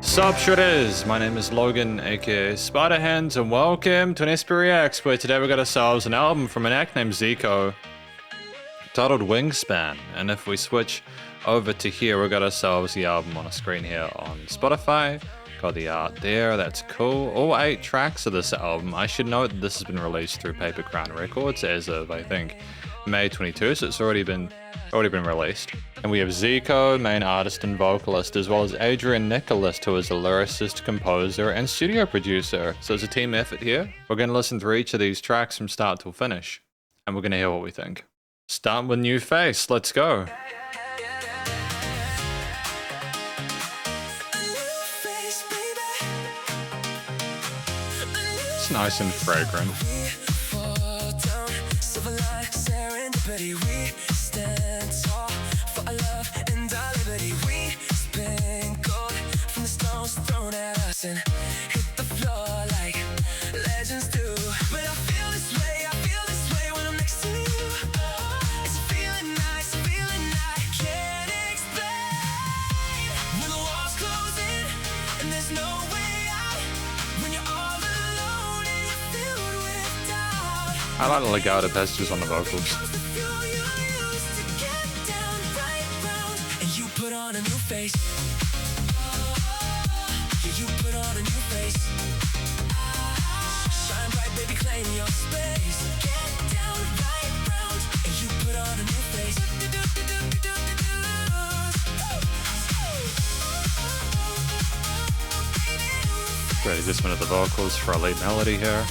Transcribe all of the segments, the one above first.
Sup Shredders, my name is Logan aka Spiderhands and welcome to an SP Reacts where today we got ourselves an album from an act named ZEKO titled WINGSPAN, and if we switch over to here we got ourselves the album on a screen here on Spotify. Got the art there, that's cool. All 8 tracks of this album. I should note that this has been released through Paper Crown Records as of I think May 22, so it's already been released. And we have ZEKO, main artist and vocalist, as well as Adrian Nicholas, who is a lyricist, composer, and studio producer. So it's a team effort here. We're going to listen through each of these tracks from start till finish, and we're going to hear what we think. Start with New Face, let's go. It's nice and fragrant. And hit the floor like legends do. But I feel this way when I'm next to you. It's feeling nice, can't explain. When the walls close in and there's no way out. When you're all alone and you're filled with doubt. I like the legato passages on the vocals. The fuel you use to get down right round. And you put on a new face. You put on a new face. Shine bright, baby, claim your space. Get down right round, and you put on a new face. Great adjustment of the vocals for a lead melody here.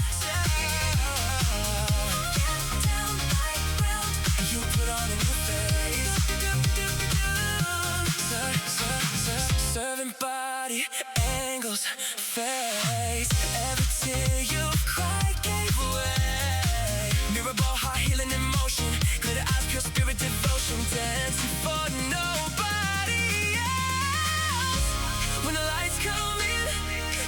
Serving body angles, face. Every tear you cried gave away. Mirror ball, heart healing emotion. Glitter eyes, pure spirit devotion. Dancing for nobody else. When the lights come in,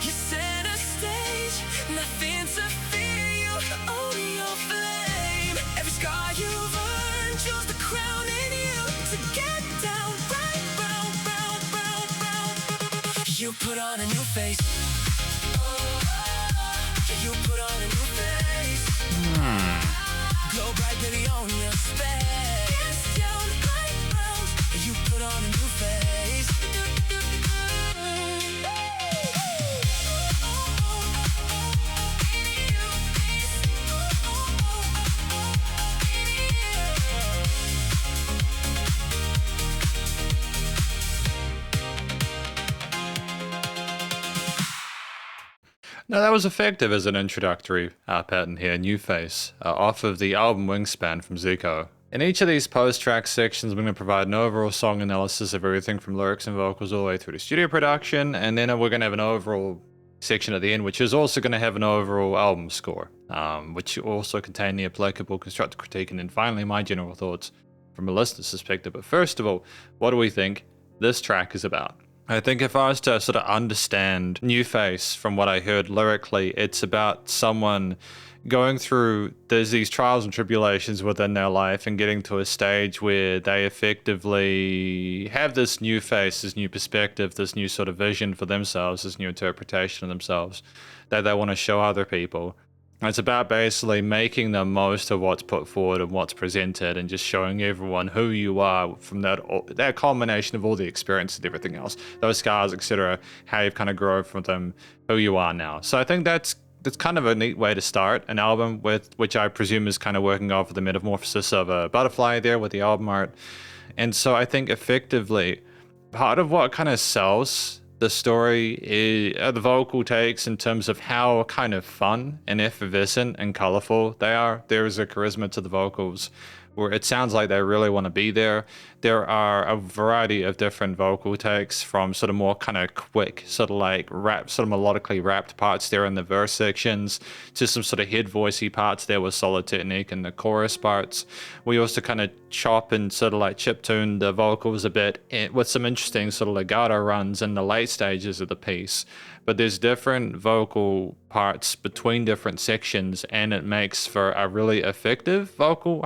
you center stage. Nothing to fear, you own your flame. Every scar you've earned, choose the crown in you to get down right round. You put on a new face. You put on a new face. Glow bright, baby, on your space. Down right round. You put on a new face. Now that was effective as an introductory pattern here, New Face, off of the album Wingspan from ZEKO. In each of these post-track sections, I'm going to provide an overall song analysis of everything from lyrics and vocals all the way through to studio production, and then we're going to have an overall section at the end, which is also going to have an overall album score, which also contain the applicable constructive critique, and then finally my general thoughts from a listener's perspective. But first of all, what do we think this track is about? I think if I was to sort of understand New Face from what I heard lyrically, it's about someone going through these trials and tribulations within their life and getting to a stage where they effectively have this new face, this new perspective, this new sort of vision for themselves, this new interpretation of themselves that they want to show other people. It's about basically making the most of what's put forward and what's presented and just showing everyone who you are from that culmination of all the experience and everything else, those scars, etc., how you've kind of grown from them, who you are now. So I think that's kind of a neat way to start an album, with which I presume is kind of working off of the metamorphosis of a butterfly there with the album art. And so I think effectively part of what kind of sells the story is the vocal takes in terms of how kind of fun and effervescent and colorful they are. There is a charisma to the vocals where it sounds like they really want to be there. There are a variety of different vocal takes, from sort of more kind of quick, sort of like rap, sort of melodically rapped parts there in the verse sections, to some sort of head voicey parts there with solid technique in the chorus parts. We also kind of chop and sort of like chip tune the vocals a bit with some interesting sort of legato runs in the late stages of the piece. But there's different vocal parts between different sections, and it makes for a really effective vocal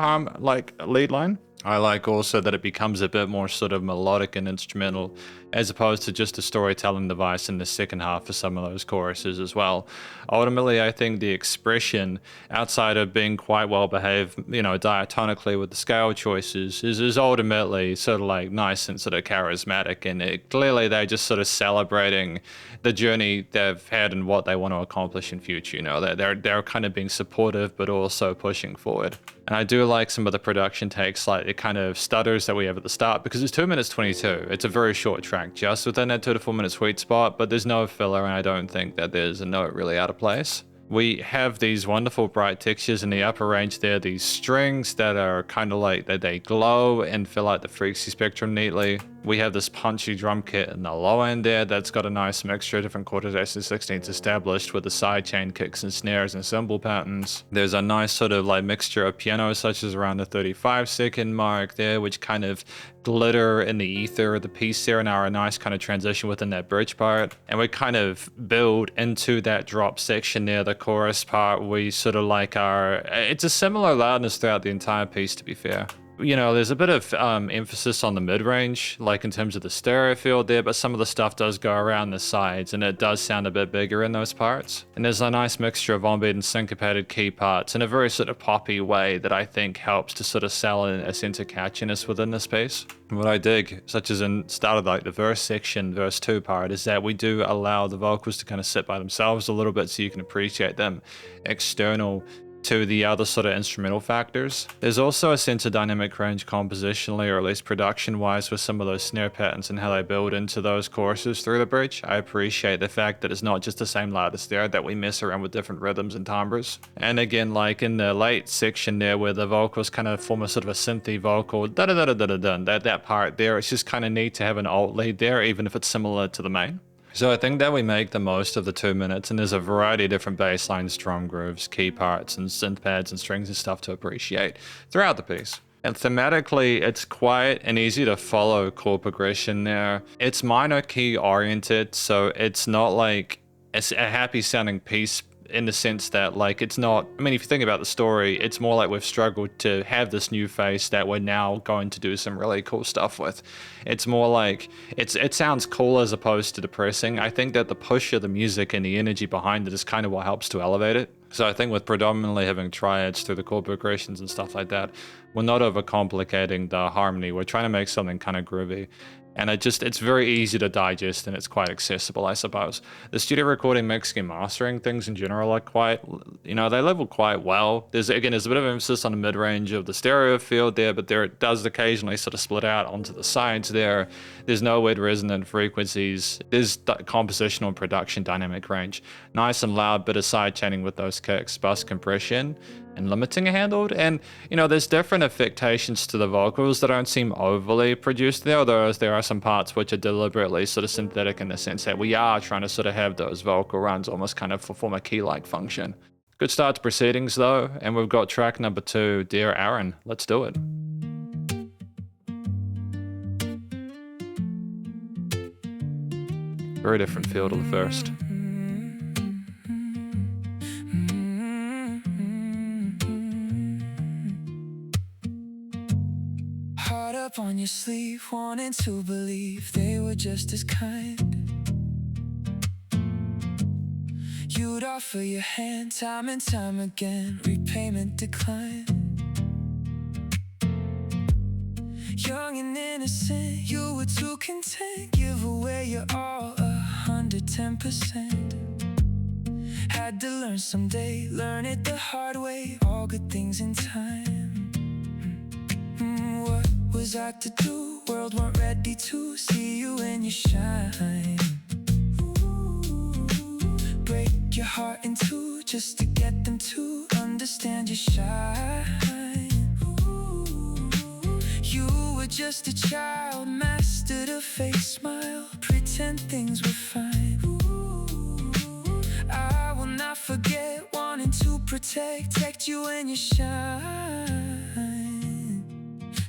lead line. I like also that it becomes a bit more sort of melodic and instrumental, as opposed to just a storytelling device in the second half for some of those choruses as well. Ultimately, I think the expression, outside of being quite well behaved, you know, diatonically with the scale choices, is ultimately sort of like nice and sort of charismatic. And clearly they're just sort of celebrating the journey they've had and what they want to accomplish in future. You know, they're kind of being supportive, but also pushing forward. And I do like some of the production takes, like the kind of stutters that we have at the start, because it's 2 minutes 22. It's a very short track, just within that 2 to 4 minute sweet spot, but there's no filler, and I don't think that there's a note really out of place. We have these wonderful bright textures in the upper range there, these strings that are kind of like that they glow and fill out the frequency spectrum neatly. We have this punchy drum kit in the low end there that's got a nice mixture of different quarters, 8s and 16s established with the sidechain kicks and snares and cymbal patterns. There's a nice sort of like mixture of pianos such as around the 35-second mark there, which kind of glitter in the ether of the piece there and are a nice kind of transition within that bridge part. And we kind of build into that drop section there, the chorus part. We sort of like it's a similar loudness throughout the entire piece, to be fair. You know, there's a bit of emphasis on the mid-range, like in terms of the stereo field there, but some of the stuff does go around the sides and it does sound a bit bigger in those parts. And there's a nice mixture of on-beat and syncopated key parts in a very sort of poppy way that I think helps to sort of sell in a sense of catchiness within this piece. And what I dig, such as in start of like the verse section, verse 2 part, is that we do allow the vocals to kind of sit by themselves a little bit so you can appreciate them external to the other sort of instrumental factors. There's also a sense of dynamic range compositionally, or at least production wise, with some of those snare patterns and how they build into those choruses through the bridge. I appreciate the fact that it's not just the same loudness there, that we mess around with different rhythms and timbres. And again, like in the late section there where the vocals kind of form a sort of a synthy vocal, that part there, it's just kind of neat to have an alt lead there, even if it's similar to the main. So I think that we make the most of the 2 minutes, and there's a variety of different bass lines, drum grooves, key parts, and synth pads and strings and stuff to appreciate throughout the piece. And thematically, it's quiet and easy to follow chord progression there. It's minor key oriented, so it's not like it's a happy sounding piece in the sense that, like, it's not, I mean, if you think about the story, it's more like we've struggled to have this new face that we're now going to do some really cool stuff with. It's more like, it sounds cool as opposed to depressing. I think that the push of the music and the energy behind it is kind of what helps to elevate it. So I think with predominantly having triads through the chord progressions and stuff like that, we're not overcomplicating the harmony. We're trying to make something kind of groovy. And it's very easy to digest, and it's quite accessible, I suppose. The studio recording, mixing, and mastering things in general are quite, you know, they level quite well. There's a bit of emphasis on the mid-range of the stereo field there, but it does occasionally sort of split out onto the sides there. There's no weird resonant frequencies. There's compositional and production dynamic range. Nice and loud bit of side chaining with those kicks, bus compression, and limiting are handled. And, you know, there's different affectations to the vocals that don't seem overly produced there, although there are some parts which are deliberately sort of synthetic in the sense that we are trying to sort of have those vocal runs almost kind of form a key-like function. Good start to proceedings though, and we've got track number 2, Dear Aaron. Let's do it. Very different feel to the first. Heart up on your sleeve, wanting to believe they were just as kind. You'd offer your hand time and time again, repayment declined. Young and innocent, you were too content, give away your all, 110%. Had to learn someday, learn it the hard way, all good things in time. What was I to do? World weren't ready to see you in your shine. Break your heart in two just to get them to understand your shine. You were just a child, mastered a fake smile, pretend things were fine. I will not forget wanting to protect you in your shine.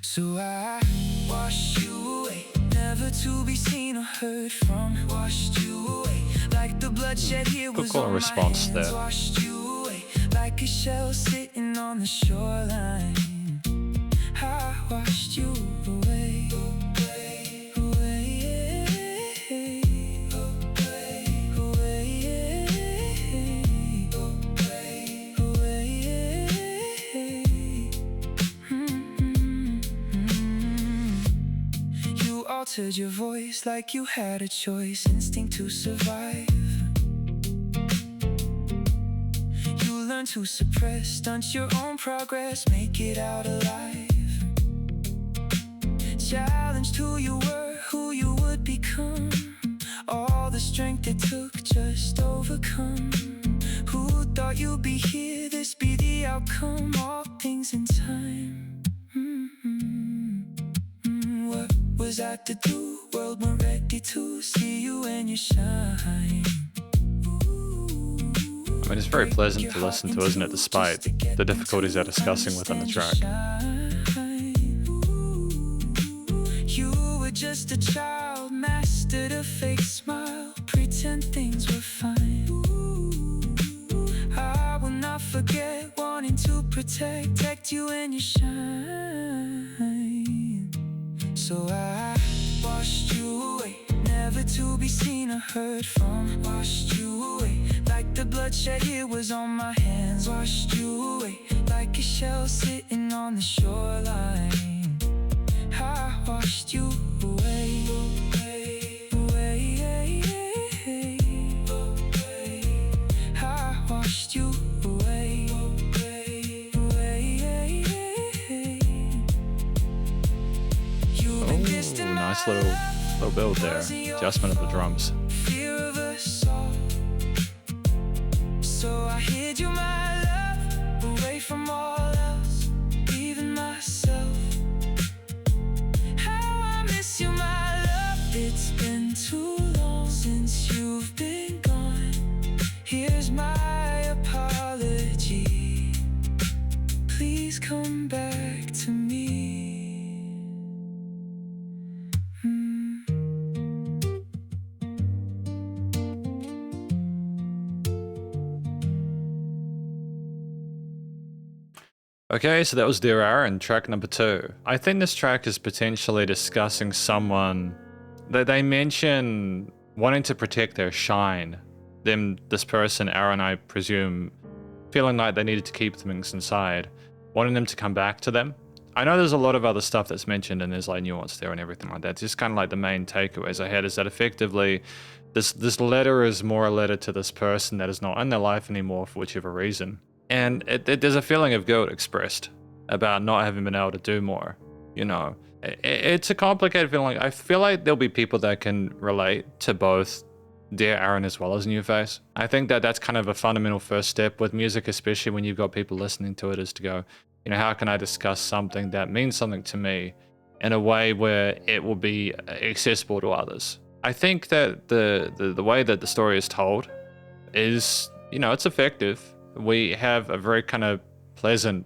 So I washed you away, never to be seen or heard from. Washed you away, like the bloodshed here was on my hands. There. Washed you away, like a shell sitting on the shoreline. I washed you away, away, You altered your voice like you had a choice, instinct to survive. You learned to suppress, stunt your own progress, make it out alive. Challenged who you were, who you would become. All the strength it took just overcome. Who thought you'd be here, this be the outcome? All things in time. What was I to do? World weren't ready to see you when you shine. I mean, it's very pleasant to listen to, isn't it, despite the difficulties they're discussing within the track. You were just a child, mastered a fake smile, pretend things were fine. I will not forget wanting to protect you when you shine. So I washed you away, never to be seen or heard from. Washed you away, like the bloodshed here was on my hands. Washed you away, like a shell sitting on the shoreline. I washed you away, away, I washed you away, away. You've been distant, Oh, nice little build there. Adjustment of the drums. fear of us all. So I hid you, my love, away from all else, even myself. How I miss you, my love. It's been too long since you've been gone. Here's my apology. Please come back to me. Okay, so that was Elara and track number 2. I think this track is potentially discussing someone that they mention wanting to protect their shine. This person, Aaron, I presume, feeling like they needed to keep things inside, wanting them to come back to them. I know there's a lot of other stuff that's mentioned and there's like nuance there and everything like that. It's just kind of like the main takeaways I had is that effectively this letter is more a letter to this person that is not in their life anymore for whichever reason. And there's a feeling of guilt expressed about not having been able to do more, you know. It's a complicated feeling. I feel like there'll be people that can relate to both Dear Aaron as well as New Face. I think that that's kind of a fundamental first step with music, especially when you've got people listening to it, is to go, you know, how can I discuss something that means something to me in a way where it will be accessible to others. I think that the way that the story is told is, you know, it's effective. We have a very kind of pleasant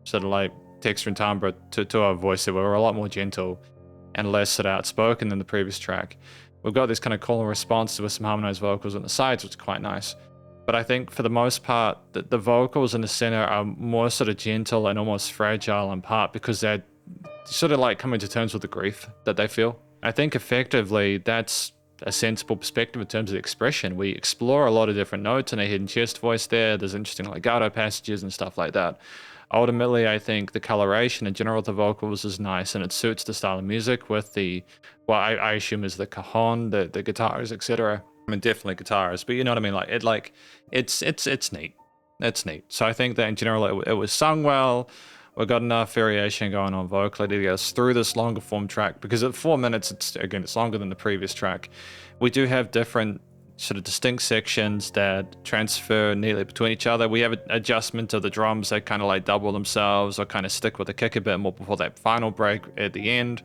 sort of like texture and timbre to our voice that we're a lot more gentle and less sort of outspoken than the previous track. We've got this kind of call and response with some harmonized vocals on the sides, which is quite nice. But I think for the most part, the vocals in the center are more sort of gentle and almost fragile in part because they're sort of like coming to terms with the grief that they feel. I think effectively that's a sensible perspective in terms of the expression. We explore a lot of different notes and a hidden chest voice there. There's interesting legato passages and stuff like that. Ultimately, I think the coloration in general of the vocals is nice and it suits the style of music with the, well, I assume is the cajon, the guitars, etc. I mean, definitely guitars, but you know what I mean? Like, it's neat. It's neat. So I think that in general, it was sung well. We've got enough variation going on vocally to get us through this longer form track, because at 4 minutes, it's longer than the previous track. We do have different sort of distinct sections that transfer neatly between each other. We have an adjustment of the drums that kind of like double themselves or kind of stick with the kick a bit more before that final break at the end.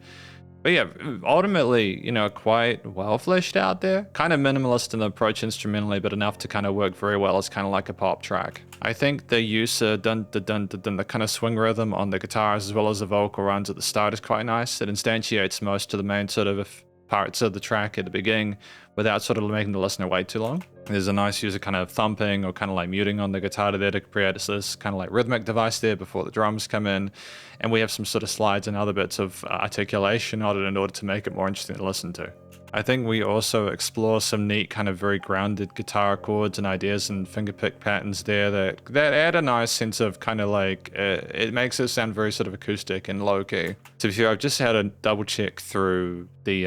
But yeah, ultimately, you know, quite well fleshed out there. Kind of minimalist in the approach instrumentally, but enough to kind of work very well as kind of like a pop track. I think the use of dun dun dun dun dun, the kind of swing rhythm on the guitars as well as the vocal runs at the start is quite nice. It instantiates most of the main sort of parts of the track at the beginning without sort of making the listener wait too long. There's a nice use of kind of thumping or kind of like muting on the guitar there to create this kind of like rhythmic device there before the drums come in. And we have some sort of slides and other bits of articulation on it in order to make it more interesting to listen to. I think we also explore some neat kind of very grounded guitar chords and ideas and fingerpick patterns there that add a nice sense of kind of like, it makes it sound very sort of acoustic and low key. To be fair, I've just had a double check through the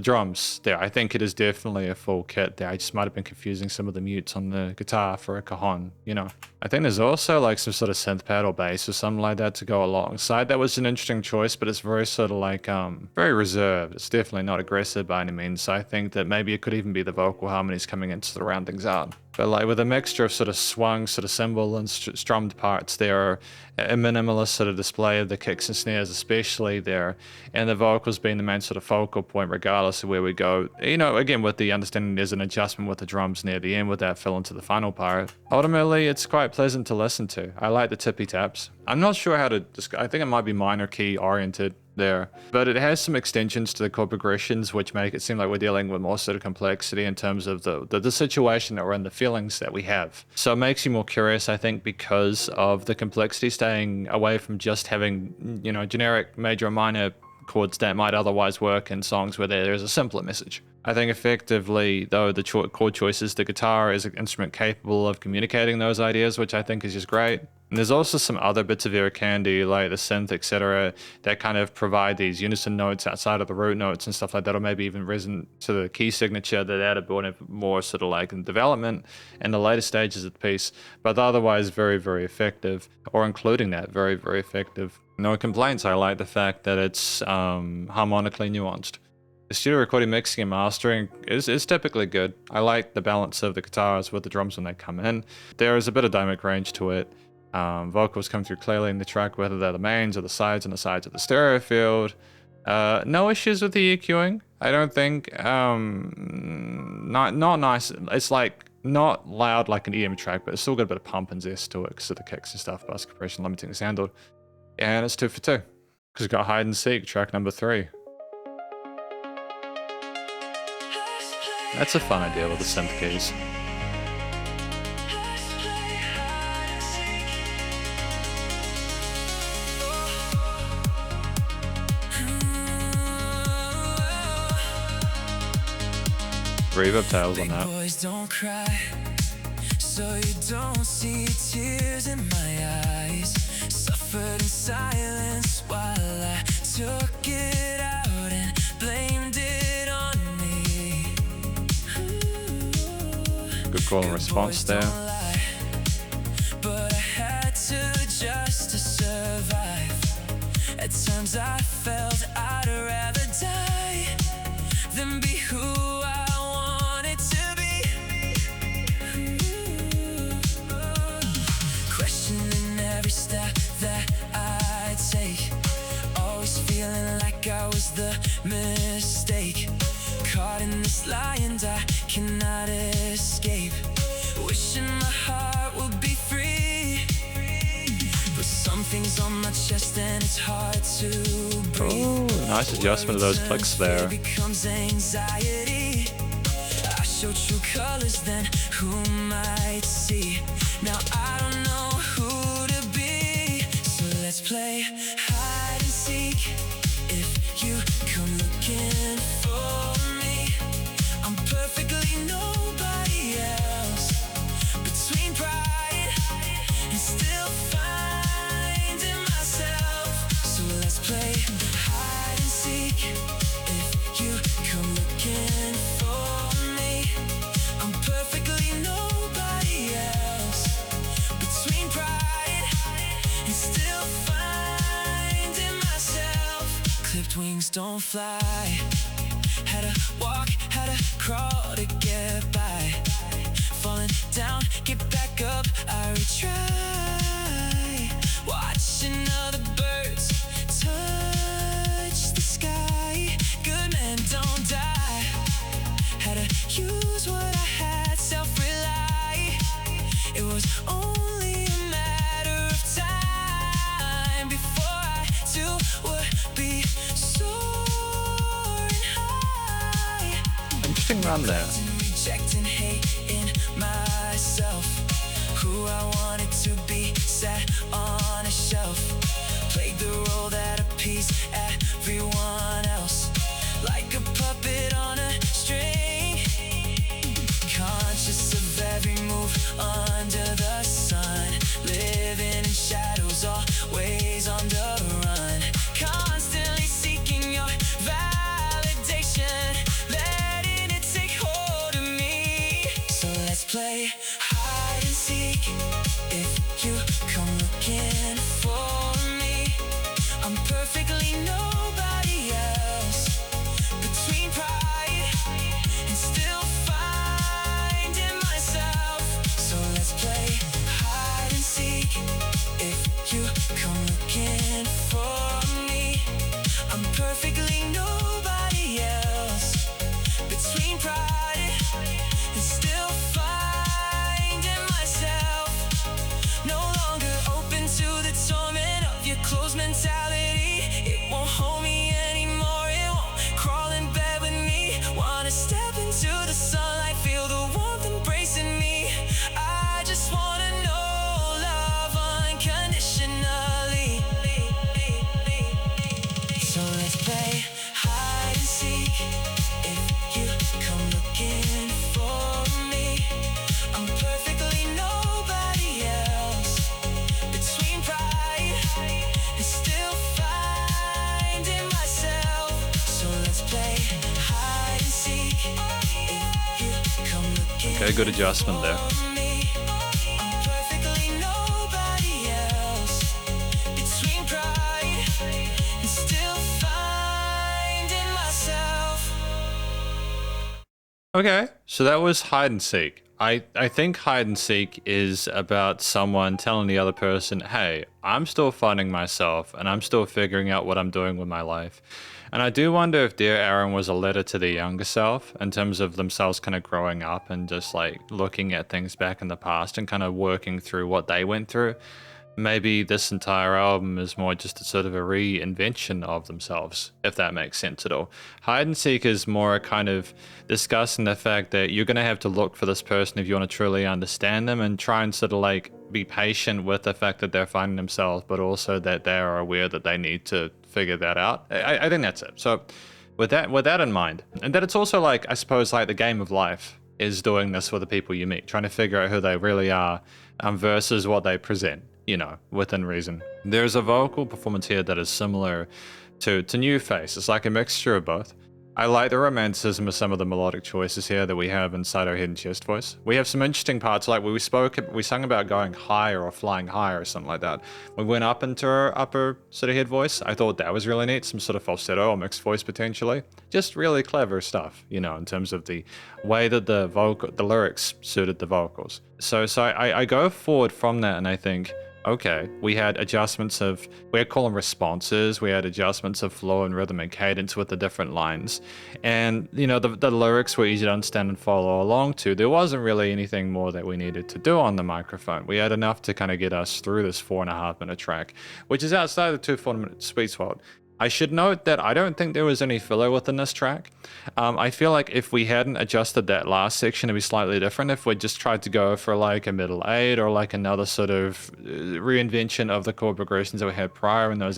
drums there. I think it is definitely a full kit there. I just might have been confusing some of the mutes on the guitar for a cajon, you know. I think there's also like some sort of synth pad or bass or something like that to go alongside. That was an interesting choice, but it's very sort of like very reserved. It's definitely not aggressive by any means. So I think that maybe it could even be the vocal harmonies coming in to sort of round things out. But like with a mixture of sort of swung, sort of cymbal and strummed parts there, a minimalist sort of display of the kicks and snares especially there, and the vocals being the main sort of focal point regardless of where we go. You know, again, with the understanding there's an adjustment with the drums near the end with that fill into the final part. Ultimately, it's quite pleasant to listen to. I like the tippy taps. I'm not sure how to describe. I think it might be minor key oriented there, but it has some extensions to the chord progressions which make it seem like we're dealing with more sort of complexity in terms of the situation that we're in, the feelings that we have. So it makes you more curious, I think, because of the complexity, staying away from just having, you know, generic major and minor chords that might otherwise work in songs where there's a simpler message. I think effectively, though, the chord choices, the guitar is an instrument capable of communicating those ideas, which I think is just great. And there's also some other bits of ear candy, like the synth, etc., that kind of provide these unison notes outside of the root notes and stuff like that, or maybe even risen to the key signature that add a bit more sort of like in development in the later stages of the piece, but otherwise very, very effective, or including that, very, very effective. No complaints. I like the fact that it's harmonically nuanced. The studio recording, mixing, and mastering is typically good. I like the balance of the guitars with the drums when they come in. There is a bit of dynamic range to it. Vocals come through clearly in the track, whether they're the mains or the sides and the sides of the stereo field. No issues with the EQing, I don't think. Not nice. It's like not loud like an EM track, but it's still got a bit of pump and zest to it because of the kicks and stuff, bass compression, limiting is handled. And it's 2 for 2 because we've got Hide and Seek, track number 3. That's a fun idea with the synth keys. Reverb tails on that. Boys don't cry, so you don't see tears in my eyes. Suffered in silence while I took it out and blamed it on me. Good call and response there. But I had to just to survive. At times I felt I'd rather die than be who I wanted to be. Questioning every step that I take, always feeling like I was the mistake. Caught in this lie and I cannot escape. Wishing my heart would be free, but something's on my chest and it's hard to breathe. Oh, nice adjustment of those clicks there. Becomes anxiety. I show true colors, then who might see? Now I don't know who to be, so let's play hide and seek. If you come looking for me, I'm perfectly nobody else. Between pride and still finding myself, so let's play hide and seek. If you come looking for me, I'm perfectly nobody else. Between pride and still finding myself. Clipped wings don't fly. Had to walk, had to crawl to get by. Falling down, get back up, I retry. Watching other birds touch the sky. Good men don't die. Had to use what I had, self-rely. It was only a matter of time before I too would be soaring high. Interesting run there. Rejecting, hating under the sun, living in shadows, always on the run, constantly seeking your validation, letting it take hold of me. So let's play hide and seek. If you come looking for me, I'm perfectly nobody else. Between pride and still finding myself. So let's play hide and seek. If you come looking for me, I'm perfectly nobody else. Between pride and still finding myself. No longer open to the torment of your closed mentality. It won't hold me anymore. It won't crawl in bed with me. Wanna step into the sunlight, feel the warmth embracing me. I just wanna know love unconditionally. So let's play hide and seek. If you come looking for me, I'm perfectly nobody else. Between pride and still finding myself. So let's play hide and seek. If you come looking Okay, good adjustment there. for me, I'm perfectly nobody else. Between pride and still finding myself. Okay, so that was hide and seek. I think hide and seek is about someone telling the other person, hey, I'm still finding myself and I'm still figuring out what I'm doing with my life. And I do wonder if Dear Aaron was a letter to their younger self in terms of themselves kind of growing up and just like looking at things back in the past and kind of working through what they went through. Maybe this entire album is more just a sort of a reinvention of themselves, if that makes sense at all. Hide and seek is more a kind of discussing the fact that you're going to have to look for this person if you want to truly understand them and try and sort of like be patient with the fact that they're finding themselves, but also that they are aware that they need to figure that out. I think that's it. So with that in mind, and that it's also like, I suppose, like the game of life is doing this with the people you meet, trying to figure out who they really are versus what they present, you know, within reason. There's a vocal performance here that is similar to New Face. It's like a mixture of both. I like the romanticism of some of the melodic choices here that we have inside our head and chest voice. We have some interesting parts, like we sung about going higher or flying higher or something like that. We went up into our upper sort of head voice. I thought that was really neat, some sort of falsetto or mixed voice potentially. Just really clever stuff, you know, in terms of the way that the lyrics suited the vocals. So I go forward from that and I think, okay, we had adjustments of, we had column responses, we had adjustments of flow and rhythm and cadence with the different lines. And, you know, the lyrics were easy to understand and follow along to. There wasn't really anything more that we needed to do on the microphone. We had enough to kind of get us through this 4.5 minute track, which is outside the 2 4-minute sweet spot. I should note that I don't think there was any filler within this track. I feel like if we hadn't adjusted that last section, it'd be slightly different. If we just tried to go for like a middle 8 or like another sort of reinvention of the chord progressions that we had prior in those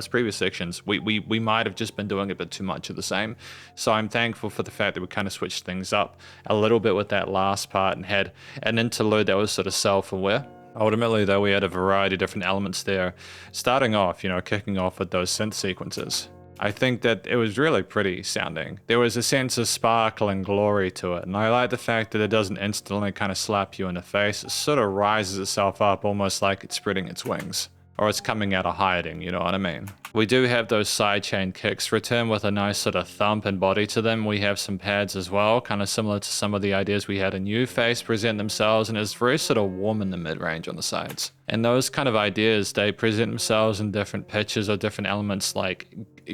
previous sections, we might have just been doing a bit too much of the same. So I'm thankful for the fact that we kind of switched things up a little bit with that last part and had an interlude that was sort of self-aware. Ultimately, though, we had a variety of different elements there, starting off, you know, kicking off with those synth sequences. I think that it was really pretty sounding. There was a sense of sparkle and glory to it, and I like the fact that it doesn't instantly kind of slap you in the face. It sort of rises itself up almost like it's spreading its wings. Or it's coming out of hiding, you know what I mean? We do have those sidechain kicks return with a nice sort of thump and body to them. We have some pads as well, kind of similar to some of the ideas we had in New Face present themselves, and it's very sort of warm in the mid-range on the sides. And those kind of ideas, they present themselves in different pitches or different elements, like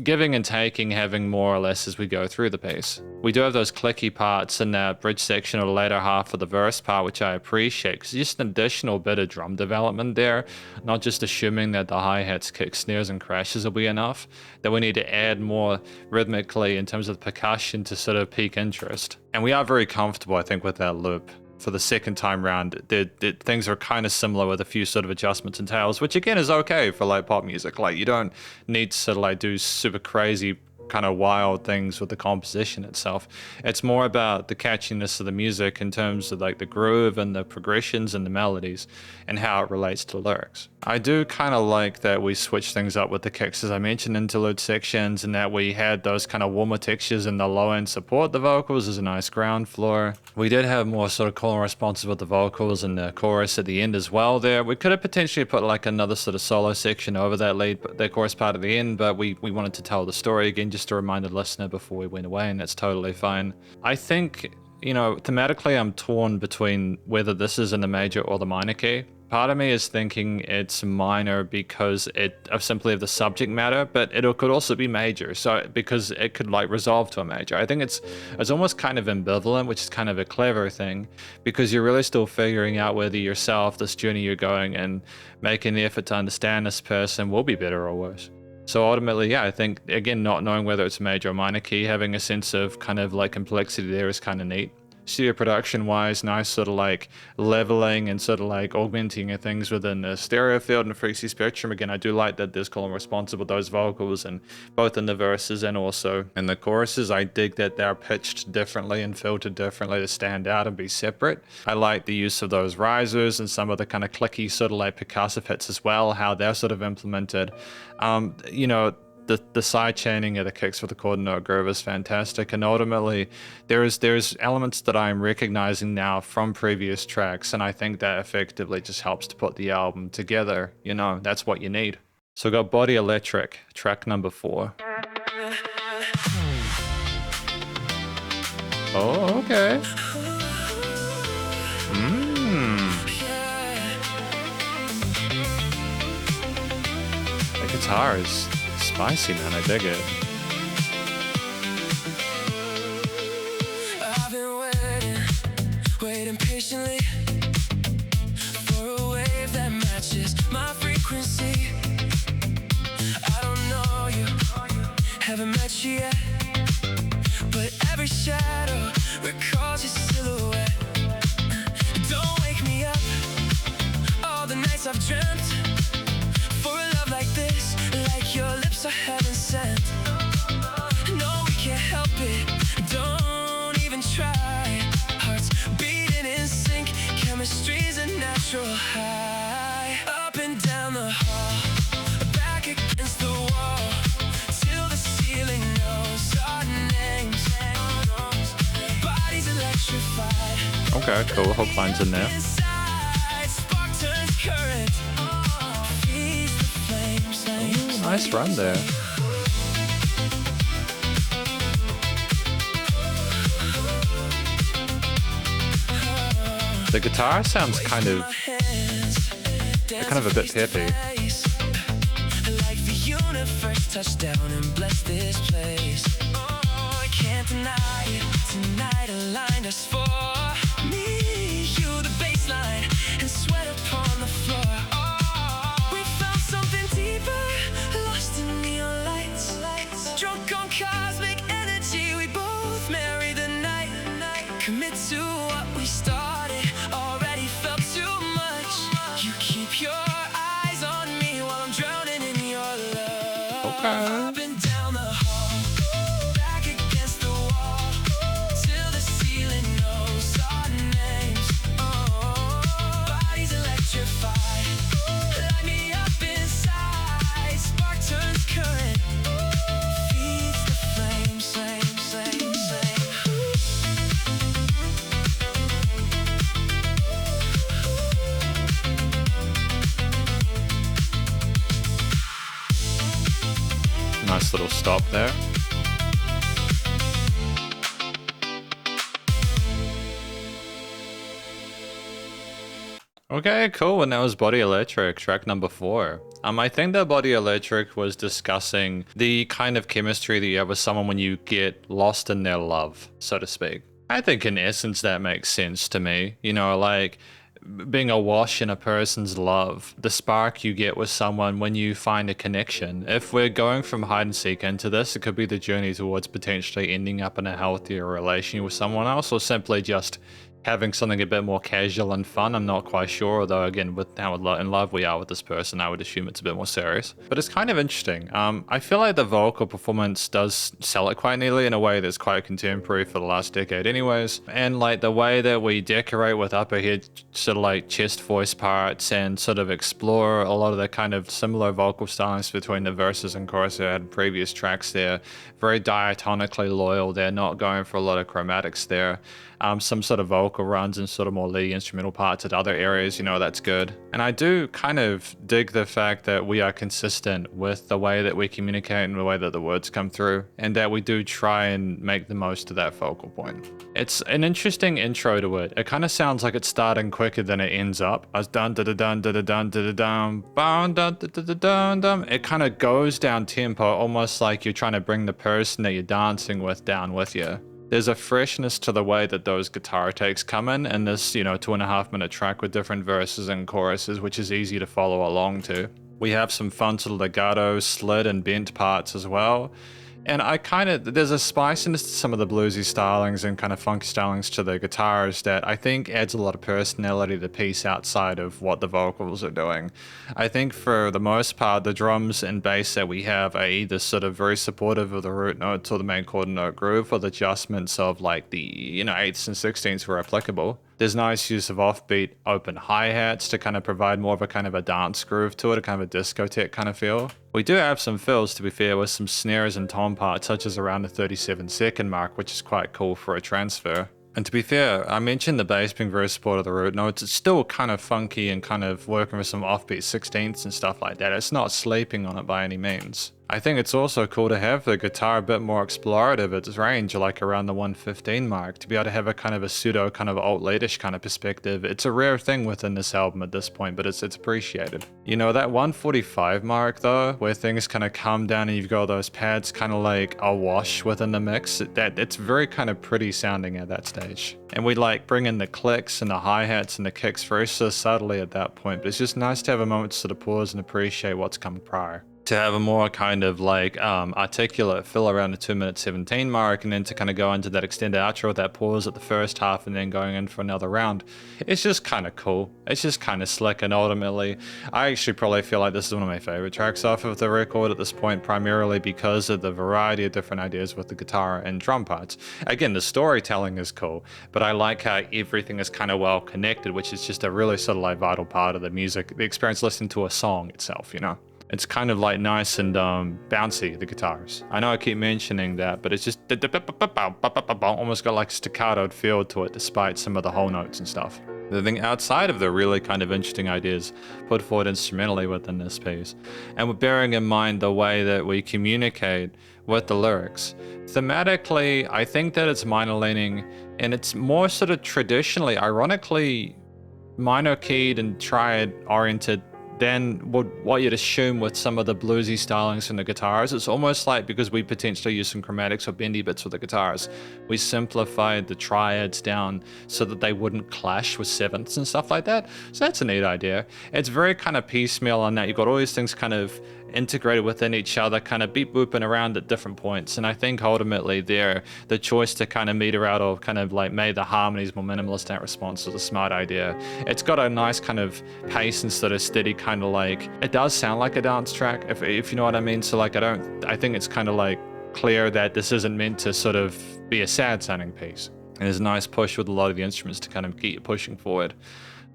giving and taking, having more or less as we go through the piece. We do have those clicky parts in that bridge section or the later half of the verse part, which I appreciate, because just an additional bit of drum development there, not just assuming that the hi-hats, kick, snares, and crashes will be enough, that we need to add more rhythmically in terms of percussion to sort of pique interest. And we are very comfortable, I think, with that loop. For the second time round, things are kind of similar with a few sort of adjustments and tails, which again is okay for like pop music. Like you don't need to sort of like do super crazy kind of wild things with the composition itself. It's more about the catchiness of the music in terms of like the groove and the progressions and the melodies and how it relates to the lyrics. I do kind of like that we switched things up with the kicks, as I mentioned, interlude sections, and that we had those kind of warmer textures in the low end support the vocals as a nice ground floor. We did have more sort of call and responsive with the vocals and the chorus at the end as well there. We could have potentially put like another sort of solo section over that chorus part at the end, but we wanted to tell the story again just to remind the listener before we went away, and that's totally fine. I think, you know, thematically I'm torn between whether this is in the major or the minor key. Part of me is thinking it's minor because of simply of the subject matter, but it could also be major. So because it could like resolve to a major. I think it's almost kind of ambivalent, which is kind of a clever thing, because you're really still figuring out whether yourself, this journey you're going and making the effort to understand this person will be better or worse. So ultimately, yeah, I think again, not knowing whether it's major or minor key, having a sense of kind of like complexity there is kind of neat. Studio production wise, nice sort of like leveling and sort of like augmenting things within the stereo field and the frequency spectrum. Again, I do like that there's call and responsive with those vocals, and both in the verses and also in the choruses. I dig that they're pitched differently and filtered differently to stand out and be separate. I like the use of those risers and some of the kind of clicky sort of like percussive hits as well, how they're sort of implemented. You know, the side chaining of the kicks with the quarter note groove is fantastic, and ultimately there's elements that I'm recognizing now from previous tracks, and I think that effectively just helps to put the album together. You know, that's what you need. So we got Body Electric, track number 4. Oh, okay. The guitar is spicy, man. I dig it. I've been waiting patiently for a wave that matches my frequency. I don't know you, haven't met you yet, but every shadow recalls your silhouette. Don't wake me up, all the nights I've dreamt for a love like this, like your lips are heaven sent. No, we can't help it, don't even try. Hearts beating in sync, chemistry's a natural high. Up and down the hall, back against the wall, till the ceiling knows our names. Bodies electrified. Okay, cool. Hook line's in there. Inside, spark turns current. Feeds the flames. Nice run there. The guitar sounds kind of a bit peppy. Like the universe touched down and blessed this place. Oh, I can't deny it. Tonight aligned us for me, you, the baseline, and sweat upon the floor. Oh, we found something deeper, lost in neon lights. Drunk on cosmic energy, we both marry the night. Commit to what we started, already felt too much. You keep your eyes on me while I'm drowning in your love. Okay. Up and down the hall, back against the wall, till the ceiling knows our names. Oh, bodies electrified, light me up inside, spark turns current, feeds the flames, flame. Nice little stop there. Okay, cool. And that was Body Electric, track number 4. I think that Body Electric was discussing the kind of chemistry that you have with someone when you get lost in their love, so to speak. I think in essence that makes sense to me. You know, like being awash in a person's love, the spark you get with someone when you find a connection. If we're going from hide and seek into this, it could be the journey towards potentially ending up in a healthier relation with someone else, or simply just having something a bit more casual and fun. I'm not quite sure, although again, with how in love we are with this person, I would assume it's a bit more serious. But it's kind of interesting. I feel like the vocal performance does sell it quite neatly in a way that's quite contemporary for the last decade anyways. And like the way that we decorate with upper head, sort of like chest voice parts, and sort of explore a lot of the kind of similar vocal stylings between the verses and chorus that had previous tracks there. Very diatonically loyal. They're not going for a lot of chromatics there. Some sort of vocal runs and sort of more lead instrumental parts at other areas, you know, that's good. And I do kind of dig the fact that we are consistent with the way that we communicate and the way that the words come through, and that we do try and make the most of that focal point. It's an interesting intro to it. It kind of sounds like it's starting quicker than it ends up. As dun da da dun da da dun da da dun dun da da da dun dun. It kind of goes down tempo, almost like you're trying to bring the person that you're dancing with down with you. There's a freshness to the way that those guitar takes come in this, 2.5-minute track with different verses and choruses, which is easy to follow along to. We have some fun sort of legato, slid and bent parts as well. And there's a spiciness to some of the bluesy stylings and kind of funky stylings to the guitars that I think adds a lot of personality to the piece outside of what the vocals are doing. I think for the most part, the drums and bass that we have are either sort of very supportive of the root notes or the main chord note groove, with adjustments of like the, 8ths and 16ths where applicable. There's nice use of offbeat open hi-hats to kind of provide more of a kind of a dance groove to it, a kind of a discotheque kind of feel. We do have some fills, to be fair, with some snares and tom parts, such as around the 37-second mark, which is quite cool for a transfer. And to be fair, I mentioned the bass being very supportive of the root notes. It's still kind of funky and kind of working with some offbeat 16ths and stuff like that. It's not sleeping on it by any means. I think it's also cool to have the guitar a bit more explorative at its range, like around the 115 mark, to be able to have a kind of a pseudo kind of alt leadish kind of perspective. It's a rare thing within this album at this point, but it's appreciated. That 145 mark though, where things kind of come down and you've got those pads kind of like awash within the mix, it's very kind of pretty sounding at that stage. And we like bring in the clicks and the hi-hats and the kicks very so subtly at that point, but it's just nice to have a moment to sort of pause and appreciate what's come prior. To have a more kind of like articulate fill around the 2-minute 17 mark, and then to kind of go into that extended outro with that pause at the first half and then going in for another round. It's just kind of cool. It's just kind of slick, and ultimately I actually probably feel like this is one of my favorite tracks off of the record at this point, primarily because of the variety of different ideas with the guitar and drum parts. Again, the storytelling is cool, but I like how everything is kind of well connected, which is just a really sort of like vital part of the music, the experience listening to a song itself, It's kind of like nice and bouncy, the guitars. I know I keep mentioning that, but it's just almost got like a staccato feel to it despite some of the whole notes and stuff. The thing outside of the really kind of interesting ideas put forward instrumentally within this piece, and we're bearing in mind the way that we communicate with the lyrics. Thematically, I think that it's minor leaning, and it's more sort of traditionally, ironically, minor keyed and triad oriented than what you'd assume with some of the bluesy stylings from the guitars. It's almost like, because we potentially use some chromatics or bendy bits with the guitars, we simplified the triads down so that they wouldn't clash with sevenths and stuff like that. So that's a neat idea. It's very kind of piecemeal on that. You've got all these things kind of integrated within each other, kind of beep booping around at different points. And I think ultimately there, the choice to kind of meter out or kind of like made the harmonies more minimalist in that response was a smart idea. It's got a nice kind of pace and sort of steady kind of like, it does sound like a dance track, if you know what I mean. So like, I think it's kind of like clear that this isn't meant to sort of be a sad sounding piece. And there's a nice push with a lot of the instruments to kind of keep you pushing forward.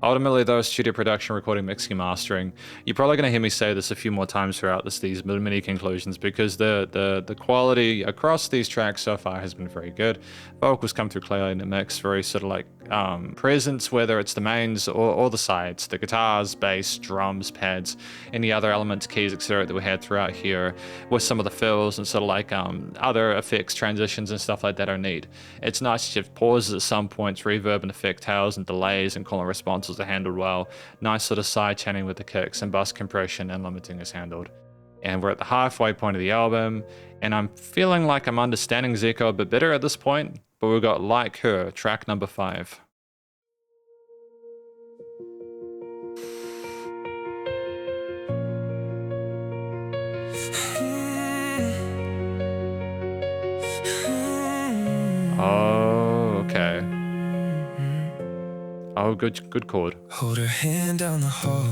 Ultimately, though, studio production, recording, mixing, and mastering, you're probably going to hear me say this a few more times throughout these mini conclusions, because the quality across these tracks so far has been very good. Vocals come through clearly in the mix, very sort of like presence, whether it's the mains or the sides, the guitars, bass, drums, pads, any other elements, keys, etc. that we had throughout here, with some of the fills and sort of like other effects, transitions, and stuff like that are neat. It's nice to have pauses at some points, reverb and effect tails and delays and call and responses are handled well. Nice sort of side chanting with the kicks, and bus compression and limiting is handled. And we're at the halfway point of the album, and I'm feeling like I'm understanding ZEKO a bit better at this point, but we've got Like Her, track number 5. Oh, okay. Oh, good chord. Hold her hand down the hall,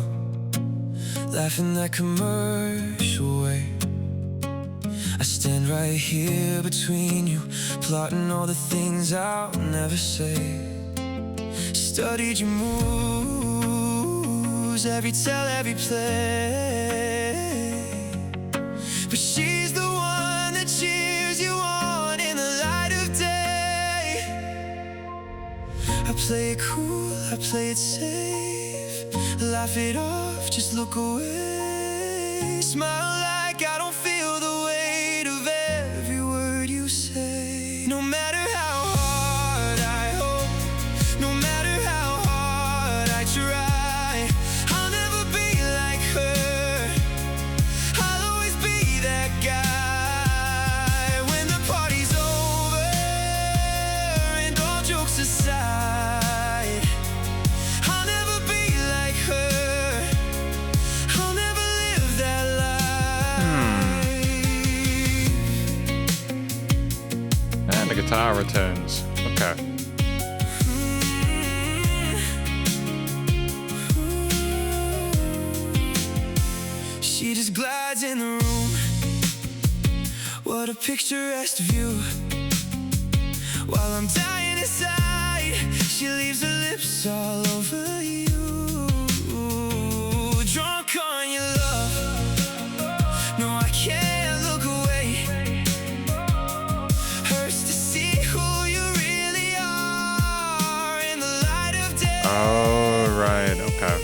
laughing that commercial way. I stand right here between you, plotting all the things I'll never say. Studied your moves, every tell, every play. But she's the one that cheers you on in the light of day. I play it cool, I play it safe, laugh it off, just look away. Smile like I don't feel the weight of every word you say. No matter how hard I hope, no matter how hard I try, I'll never be like her, I'll always be that guy. When the party's over and all jokes aside, I'll never be like her, I'll never live that life. And the guitar returns. Okay. She just glides in the room. What a picturesque view. While I'm dying inside, she leaves her lips all over you. Drunk on your love, no, I can't look away. Hurts to see who you really are in the light of day. Oh, right. Okay.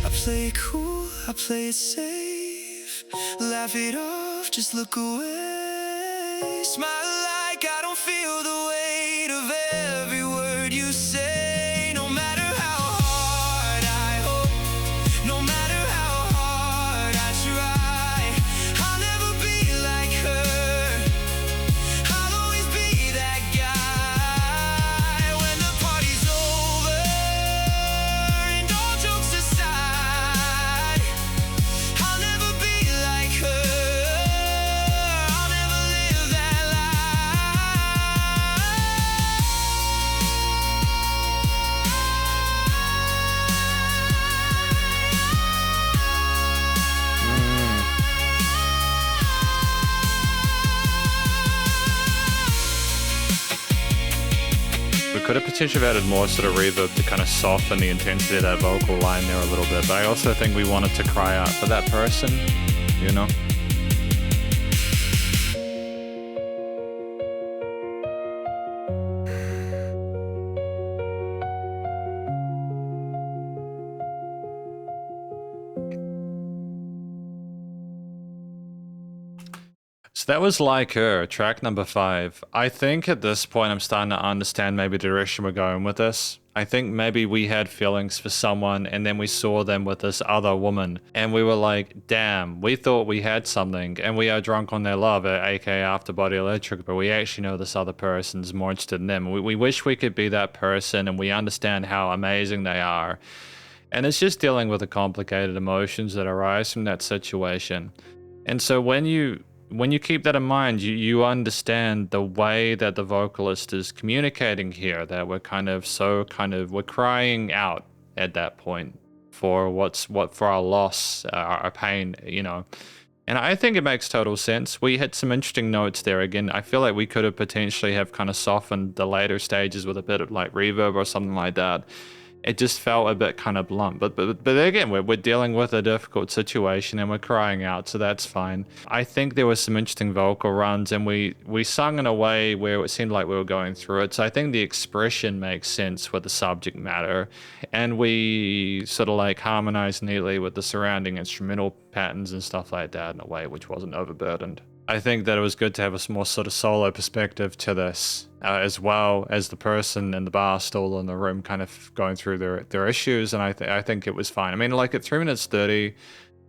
I play it cool, I play it safe, laugh it off, just look away. Smile like I don't feel the weight of every word you say. No matter how hard I hope, no matter how hard I try, I'll never be like her, I'll always be that guy. When the party's over and all jokes aside, I'll never be like her, I'll never live that We could have potentially added more sort of reverb to kind of soften the intensity of that vocal line there a little bit, but I also think we wanted to cry out for that person, you know? So that was Like Her, track number 5. I think at this point I'm starting to understand maybe the direction we're going with this. I think maybe we had feelings for someone and then we saw them with this other woman and we were like, damn, we thought we had something and we are drunk on their love, aka After Body Electric, but we actually know this other person's more interested in them. We wish we could be that person and we understand how amazing they are. And it's just dealing with the complicated emotions that arise from that situation. And so when you keep that in mind, you understand the way that the vocalist is communicating here, that we're we're crying out at that point for for our loss, our pain, you know. And I think it makes total sense. We hit some interesting notes there. Again, I feel like we could have potentially have kind of softened the later stages with a bit of like reverb or something like that. It just felt a bit kind of blunt, but again, we're dealing with a difficult situation and we're crying out, so that's fine. I think there was some interesting vocal runs and we sung in a way where it seemed like we were going through it, so I think the expression makes sense with the subject matter, and we sort of like harmonized neatly with the surrounding instrumental patterns and stuff like that in a way which wasn't overburdened. I think that it was good to have a more sort of solo perspective to this, as well as the person in the bar stool in the room kind of going through their issues, and I think it was fine. I mean, like at 3 minutes 30,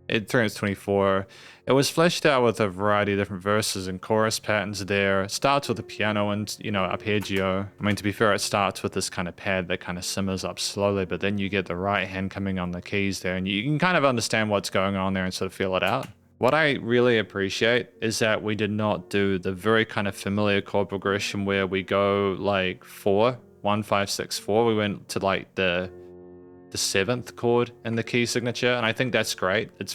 3 minutes 24, it was fleshed out with a variety of different verses and chorus patterns there. It starts with a piano and, you know, arpeggio. I mean, to be fair, it starts with this kind of pad that kind of simmers up slowly, but then you get the right hand coming on the keys there, and you can kind of understand what's going on there and sort of feel it out. What I really appreciate is that we did not do the very kind of familiar chord progression where we go like 4 1 5 6 4. We went to like the 7th chord in the key signature, and I think that's great. It's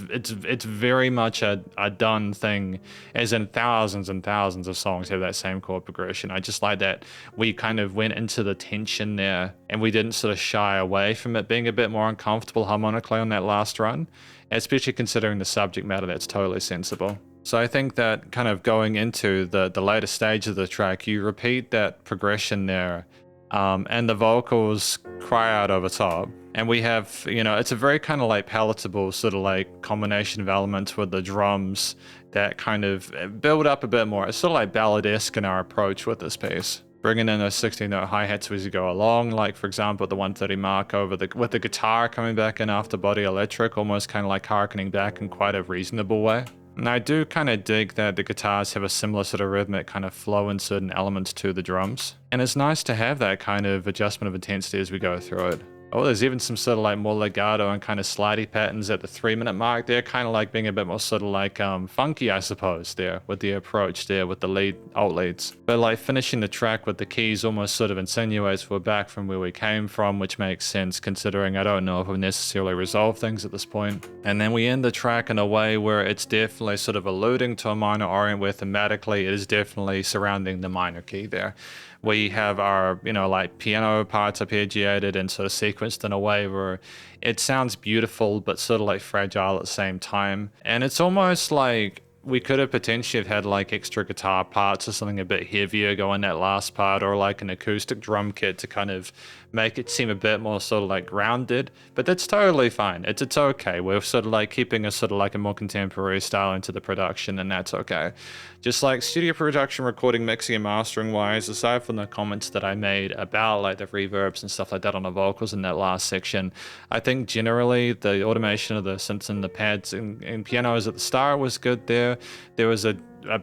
very much a done thing, as in thousands and thousands of songs have that same chord progression. I just like that we kind of went into the tension there, and we didn't sort of shy away from it being a bit more uncomfortable harmonically on that last run, especially considering the subject matter. That's totally sensible. So I think that kind of going into the later stage of the track, you repeat that progression there, and the vocals cry out over top. And we have, you know, it's a very kind of like palatable sort of like combination of elements with the drums that kind of build up a bit more. It's sort of like ballad-esque in our approach with this piece. Bringing in those 16-note hi-hats as you go along, like for example at the 130 mark with the guitar coming back in after Body Electric, almost kind of like harkening back in quite a reasonable way. And I do kind of dig that the guitars have a similar sort of rhythmic kind of flow in certain elements to the drums. And it's nice to have that kind of adjustment of intensity as we go through it. Oh, there's even some sort of like more legato and kind of slidey patterns at the 3-minute mark there, kind of like being a bit more sort of like funky, I suppose, there with the approach there with the alt leads. But like finishing the track with the keys almost sort of insinuates we're back from where we came from, which makes sense considering I don't know if we've necessarily resolved things at this point. And then we end the track in a way where it's definitely sort of alluding to a minor orient where thematically it is definitely surrounding the minor key there. We have our, you know, like piano parts arpeggiated and sort of sequenced in a way where it sounds beautiful but sort of like fragile at the same time. And it's almost like we could have potentially have had like extra guitar parts or something a bit heavier go in that last part, or like an acoustic drum kit to kind of make it seem a bit more sort of like grounded, but that's totally fine. It's okay. We're sort of like keeping a sort of like a more contemporary style into the production, and that's okay. Just like studio production, recording, mixing and mastering wise, aside from the comments that I made about like the reverbs and stuff like that on the vocals in that last section, I think generally the automation of the synths and the pads and pianos at the start was good there. There was a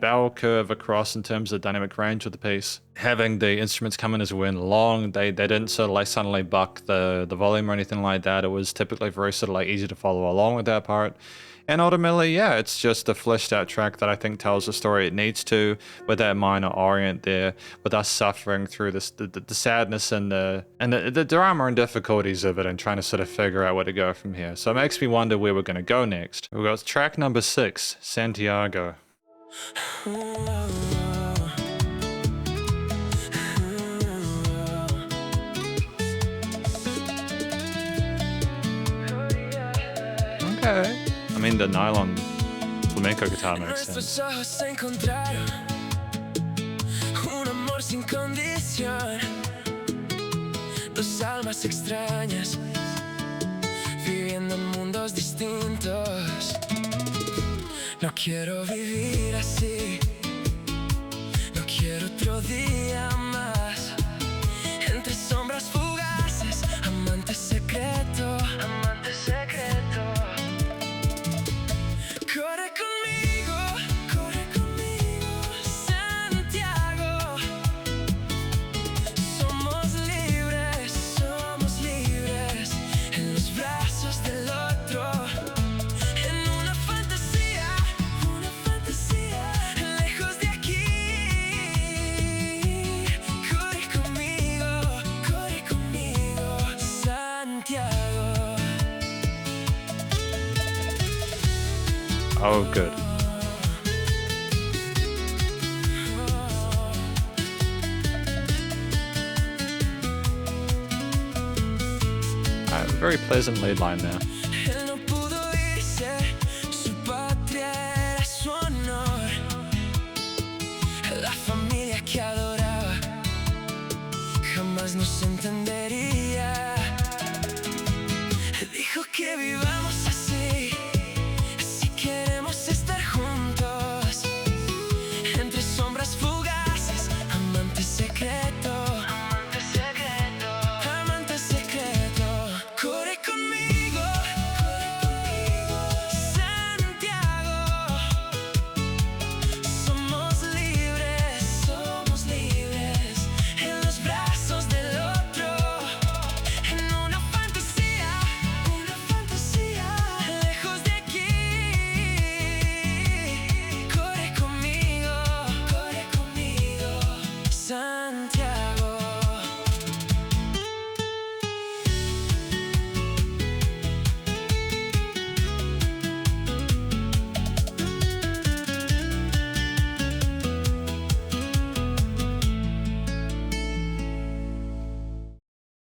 bell curve across in terms of dynamic range of the piece. Having the instruments come in as we went along, they didn't sort of like suddenly buck the volume or anything like that. It was typically very sort of like easy to follow along with that part. And ultimately, yeah, it's just a fleshed out track that I think tells the story it needs to, with that minor orient there, with us suffering through this, the sadness and the drama and difficulties of it and trying to sort of figure out where to go from here. So it makes me wonder where we're going to go next. We've got track number 6, Santiago. Okay. I mean, the nylon flamenco guitar makes sense. Dos almas extrañas, viviendo en mundos distintos. No quiero vivir así, no quiero otro día más. Entre sombras fugaces, amante secreto, amante secreto. Corre conmigo, Santiago. Somos libres, en los brazos del otro. En una fantasía, lejos de aquí. Corre conmigo, Santiago. Oh, good. Very pleasant lead line there. Él no pudo irse, su patria era su honor. La familia que adoraba jamás nos entendería. Dijo que vivamos así, si queremos estar juntos. Entre sombras fugaces, amante secreto. Amante secreto. Corre conmigo, Santiago. Somos libres, en los brazos del otro. En una fantasía,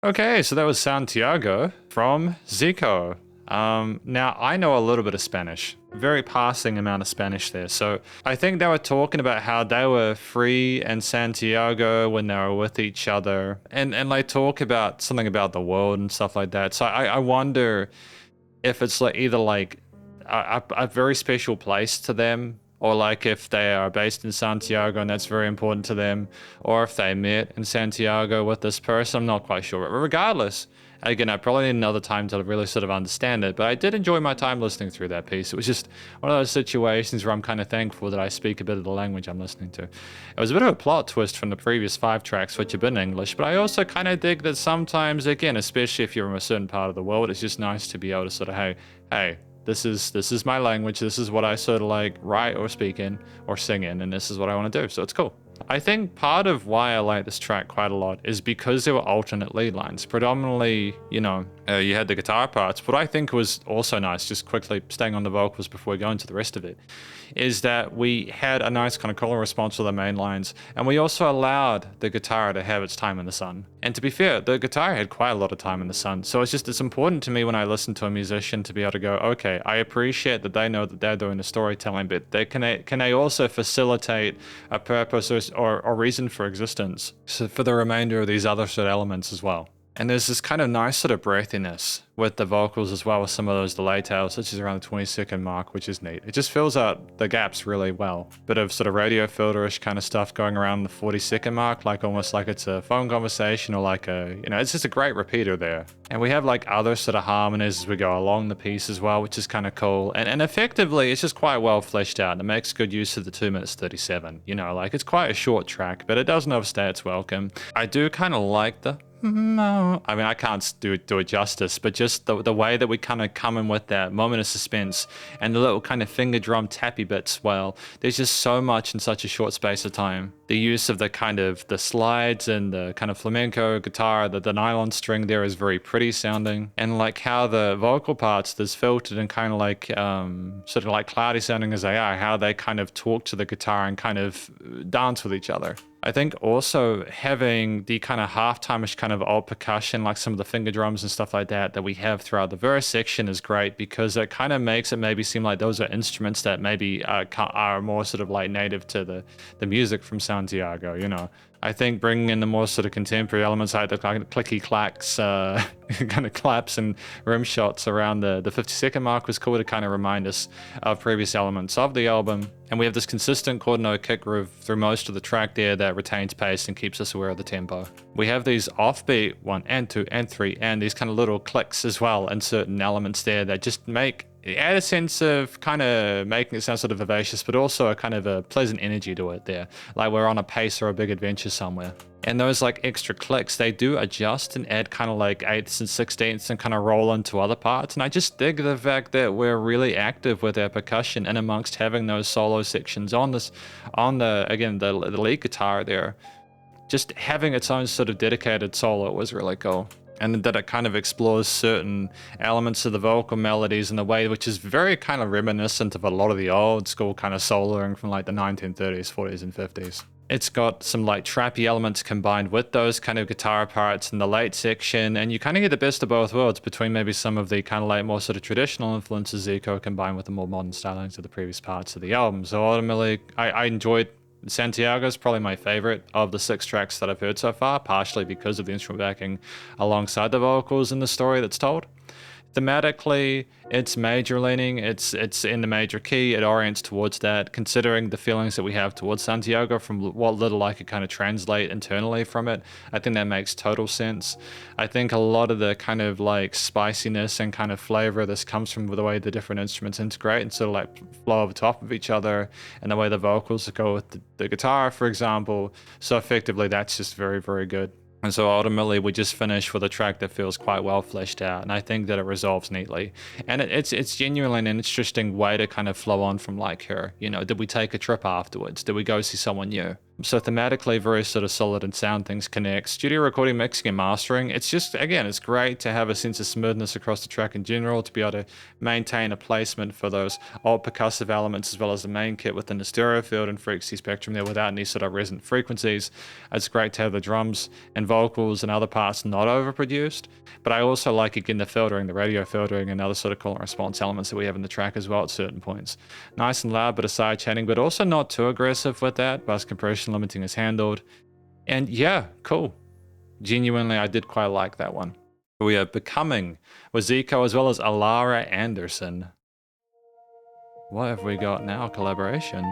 Okay, so that was Santiago from ZEKO. Now, I know a little bit of Spanish, very passing amount of Spanish there. So I think they were talking about how they were free in Santiago when they were with each other. And they talk about something about the world and stuff like that. So I wonder if it's like either like a very special place to them, or like if they are based in Santiago and that's very important to them, or if they met in Santiago with this person. I'm not quite sure. But regardless, again, I probably need another time to really sort of understand it, but I did enjoy my time listening through that piece. It was just one of those situations where I'm kind of thankful that I speak a bit of the language I'm listening to. It was a bit of a plot twist from the previous 5 tracks, which have been English, but I also kind of dig that sometimes, again, especially if you're from a certain part of the world, it's just nice to be able to sort of, hey, this is my language, this is what I sort of like write or speak in or sing in, and this is what I want to do, so it's cool. I think part of why I like this track quite a lot is because there were alternate lead lines. Predominantly, you had the guitar parts. What I think was also nice, just quickly staying on the vocals before we go into the rest of it, is that we had a nice kind of call and response to the main lines, and we also allowed the guitar to have its time in the sun. And to be fair, the guitar had quite a lot of time in the sun, so it's important to me when I listen to a musician to be able to go, okay, I appreciate that they know that they're doing the storytelling, but can they also facilitate a purpose or reason for existence for the remainder of these other sort of elements as well. And there's this kind of nice sort of breathiness with the vocals as well, with some of those delay tails, which is around the 20-second mark, which is neat. It just fills out the gaps really well. Bit of sort of radio filterish kind of stuff going around the 40-second mark, like almost like it's a phone conversation, or like it's just a great repeater there. And we have like other sort of harmonies as we go along the piece as well, which is kind of cool. And effectively, it's just quite well fleshed out, and it makes good use of the 2 minutes 37. Like it's quite a short track, but it doesn't overstay its welcome. I do kind of like the no. I mean, I can't do it justice, but just the way that we kind of come in with that moment of suspense and the little kind of finger drum tappy bits, well, there's just so much in such a short space of time. The use of the kind of the slides and the kind of flamenco guitar, the nylon string there is very pretty sounding. And like how the vocal parts that's filtered and kind of like sort of like cloudy sounding as they are, how they kind of talk to the guitar and kind of dance with each other. I think also having the kind of halftime-ish kind of old percussion, like some of the finger drums and stuff like that we have throughout the verse section is great, because it kind of makes it maybe seem like those are instruments that maybe are more sort of like native to the music from Santiago, I think bringing in the more sort of contemporary elements like the clicky clacks, kind of claps and rim shots around the 50-second mark was cool to kind of remind us of previous elements of the album. And we have this consistent chord note kick groove through most of the track there that retains pace and keeps us aware of the tempo. We have these offbeat 1 and 2 and 3 and these kind of little clicks as well, and certain elements there that just add a sense of kind of making it sound sort of vivacious, but also a kind of a pleasant energy to it there, like we're on a pace or a big adventure somewhere. And those like extra clicks, they do adjust and add kind of like 8ths and 16ths and kind of roll into other parts. And I just dig the fact that we're really active with our percussion, and amongst having those solo sections on the lead guitar there, just having its own sort of dedicated solo was really cool. And that it kind of explores certain elements of the vocal melodies in a way which is very kind of reminiscent of a lot of the old school kind of soloing from like the 1930s, 40s, and 50s. It's got some like trappy elements combined with those kind of guitar parts in the late section, and you kind of get the best of both worlds between maybe some of the kind of like more sort of traditional influences ZEKO combined with the more modern stylings of the previous parts of the album. So ultimately, I enjoyed Santiago is probably my favorite of the 6 tracks that I've heard so far, partially because of the instrument backing alongside the vocals in the story that's told. Thematically, it's major leaning, it's in the major key, it orients towards that, considering the feelings that we have towards Santiago from what little I could kind of translate internally from it. I think that makes total sense. I think a lot of the kind of like spiciness and kind of flavor of this comes from the way the different instruments integrate and sort of like flow over top of each other, and the way the vocals go with the guitar, for example. So effectively, that's just very, very good. And so ultimately we just finish with a track that feels quite well fleshed out, and I think that it resolves neatly. And it's genuinely an interesting way to kind of flow on from like her. Did we take a trip afterwards? Did we go see someone new? So thematically, very sort of solid, and sound things connect. Studio recording, mixing, and mastering. It's just, again, it's great to have a sense of smoothness across the track in general, to be able to maintain a placement for those old percussive elements as well as the main kit within the stereo field and frequency spectrum there without any sort of resonant frequencies. It's great to have the drums and vocals and other parts not overproduced. But I also like, again, the filtering, the radio filtering, and other sort of call and response elements that we have in the track as well at certain points. Nice and loud, bit of side chatting, but also not too aggressive with that. Bus compression limiting is handled. And yeah, cool. Genuinely, I did quite like that one. We are Becoming with ZEKO as well as Elara Anderson. What have we got now? Collaboration.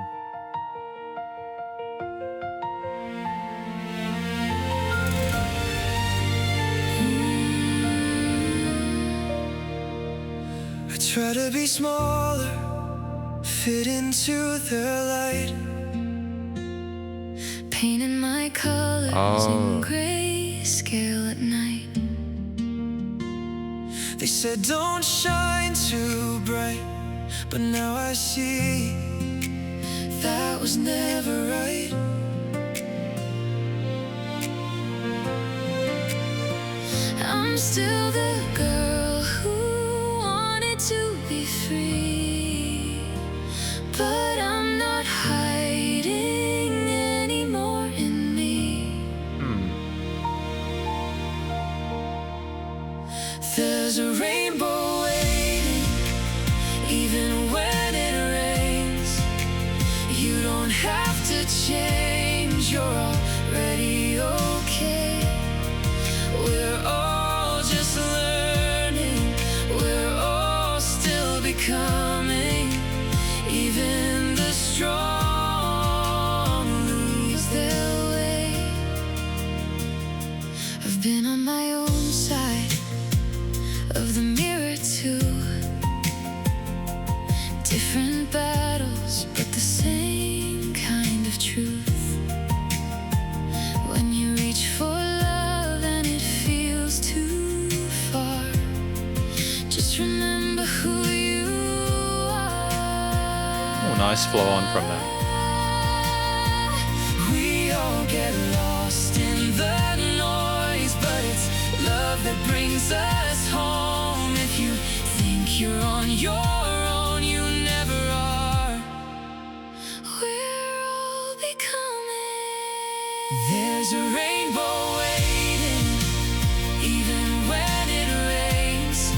I try to be smaller, fit into the light, painting my colors in grayscale at night. They said don't shine too bright, but now I see that was never right. I'm still the girl who wanted to be free, but I'm not hiding anymore in me. There's a rainbow waiting, even when it rains. You don't have to change, you're already okay. We're all just learning, we're all still becoming. Even the strong lose their way. I've been on my own side of the mirror too. Different battles, but the same kind of truth. When you reach for love and it feels too far, just remember who you are. Oh, nice flow on from that. We all get lost in the noise, but it's love that brings us home. If you think you're on your own, you never are. We're all becoming. There's a rainbow waiting, even when it rains.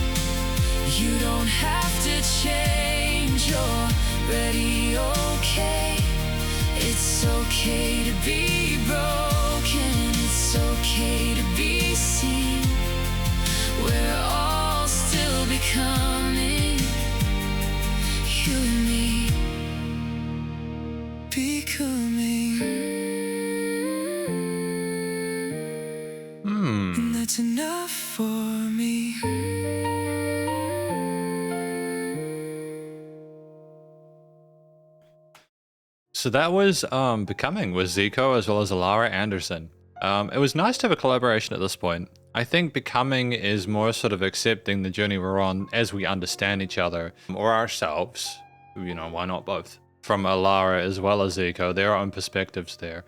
You don't have to change, you're already okay. It's okay to be broken, it's okay to be seen. We're all still becoming, you and me. Becoming. And that's enough for me. So that was Becoming with ZEKO as well as Elara Anderson. It was nice to have a collaboration at this point. I think Becoming is more sort of accepting the journey we're on as we understand each other or ourselves. You know, why not both? From Elara as well as ZEKO, their own perspectives there.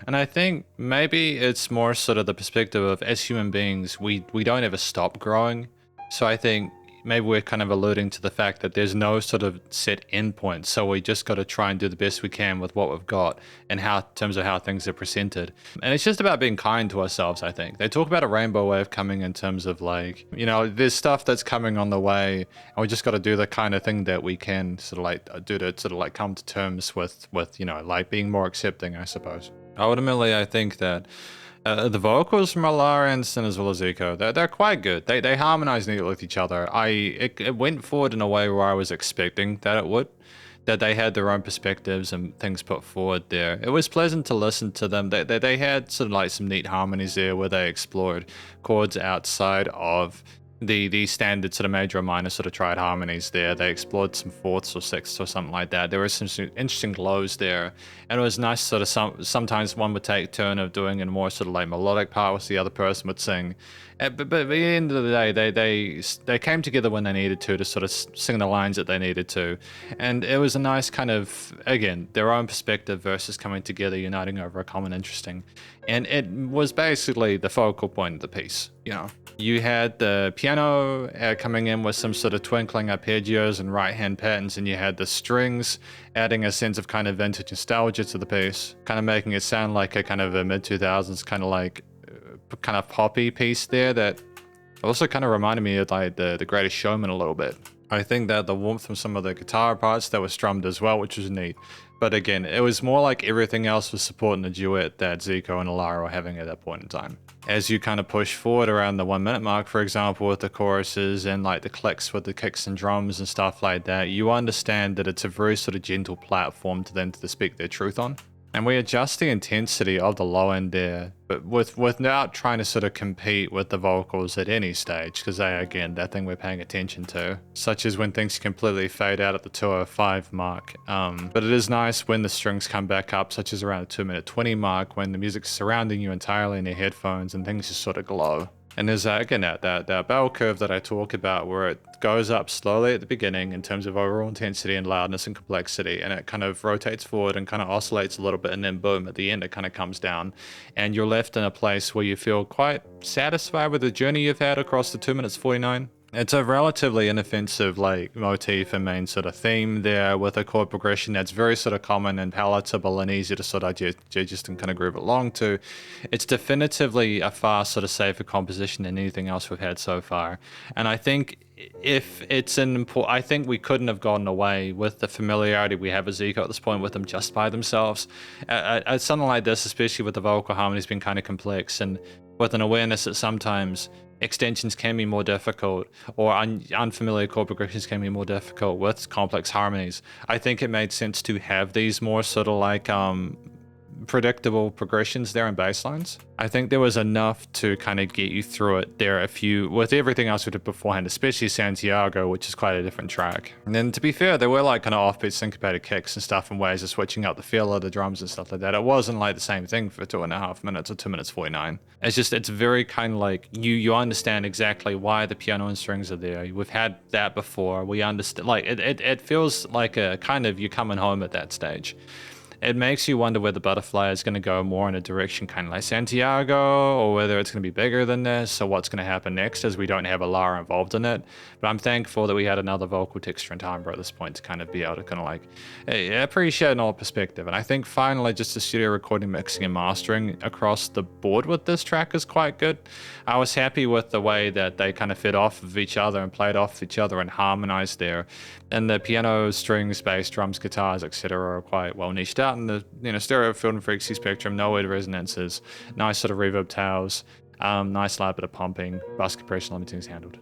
And I think maybe it's more sort of the perspective of, as human beings, we don't ever stop growing. So I think maybe we're kind of alluding to the fact that there's no sort of set endpoint. So we just got to try and do the best we can with what we've got and how, in terms of how things are presented. And it's just about being kind to ourselves, I think. They talk about a rainbow wave coming in terms of like, you know, there's stuff that's coming on the way and we just got to do the kind of thing that we can sort of like do to sort of like come to terms with, you know, like being more accepting, I suppose. Ultimately, I think that the vocals from Elara Anderson as well as ZEKO, they're quite good. They harmonize neatly with each other. It went forward in a way where I was expecting that it would, that they had their own perspectives and things put forward there. It was pleasant to listen to them. They had sort of like some neat harmonies there where they explored chords outside of the standard sort of major or minor sort of triad harmonies there. They explored some fourths or sixths or something like that. There were some interesting glows there, and it was nice sort of sometimes one would take turn of doing a more sort of like melodic part, which the other person would sing. But at the end of the day, they came together when they needed to sort of sing the lines that they needed to, and it was a nice kind of, again, their own perspective versus coming together, uniting over a common interesting, and it was basically the focal point of the piece. You know, you had the piano coming in with some sort of twinkling arpeggios and right-hand patterns, and you had the strings adding a sense of kind of vintage nostalgia to the piece, kind of making it sound like a kind of a mid-2000s kind of like kind of poppy piece there that also kind of reminded me of like the Greatest Showman a little bit. I think that the warmth from some of the guitar parts that were strummed as well, which was neat. But again, it was more like everything else was supporting the duet that ZEKO and Elara were having at that point in time. As you kind of push forward around the 1 minute mark, for example, with the choruses and like the clicks with the kicks and drums and stuff like that, you understand that it's a very sort of gentle platform to them to speak their truth on. And we adjust the intensity of the low end there, but without trying to sort of compete with the vocals at any stage, because they, again, that thing we're paying attention to, such as when things completely fade out at the 2:05 mark. But it is nice when the strings come back up, such as around the 2:20 mark, when the music's surrounding you entirely in your headphones and things just sort of glow. And there's again that bell curve that I talk about where it goes up slowly at the beginning in terms of overall intensity and loudness and complexity, and it kind of rotates forward and kind of oscillates a little bit, and then boom, at the end it kind of comes down, and you're left in a place where you feel quite satisfied with the journey you've had across the 2 minutes 49. It's a relatively inoffensive like motif and main sort of theme there, with a chord progression that's very sort of common and palatable and easy to sort of digest and kind of groove along to. It's definitively a far sort of safer composition than anything else we've had so far. And I think if it's I think we couldn't have gotten away with the familiarity we have with ZEKO at this point with them just by themselves. Something like this, especially with the vocal harmonies being kind of complex and with an awareness that sometimes extensions can be more difficult, or unfamiliar chord progressions can be more difficult with complex harmonies. I think it made sense to have these more sort of like predictable progressions there and bass lines. I think there was enough to kind of get you through it there with everything else we did beforehand, especially Santiago, which is quite a different track. And then to be fair, there were like kind of offbeat syncopated kicks and stuff and ways of switching up the feel of the drums and stuff like that. It wasn't like the same thing for 2.5 minutes or 2 minutes 49. It's very kind of like you understand exactly why the piano and strings are there. We've had that before. We understand, like it feels like a kind of you coming home at that stage. It makes you wonder where the butterfly is going to go more in a direction kind of like Santiago, or whether it's going to be bigger than this, or what's going to happen next, as we don't have Elara involved in it. But I'm thankful that we had another vocal texture and timbre at this point to kind of be able to kind of like appreciate an old perspective. And I think finally just the studio recording, mixing and mastering across the board with this track is quite good. I was happy with the way that they kind of fed off of each other and played off each other and harmonized there. And the piano, strings, bass, drums, guitars, etc. are quite well niched out in the stereo field and frequency spectrum. No weird resonances, nice sort of reverb tails, nice loud bit of pumping, bus compression, everything's handled.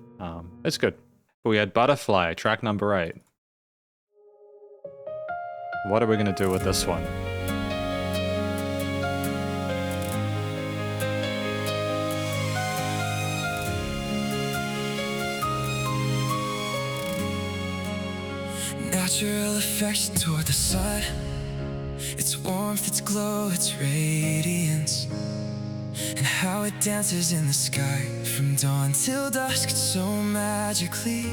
It's good. We had Butterfly, track number 8. What are we gonna do with this one? Natural affection toward the sun, its warmth, its glow, its radiance, and how it dances in the sky from dawn till dusk so magically.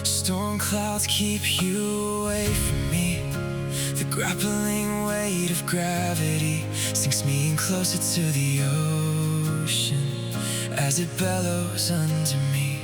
Storm clouds keep you away from me. The grappling weight of gravity sinks me in closer to the ocean as it bellows under me.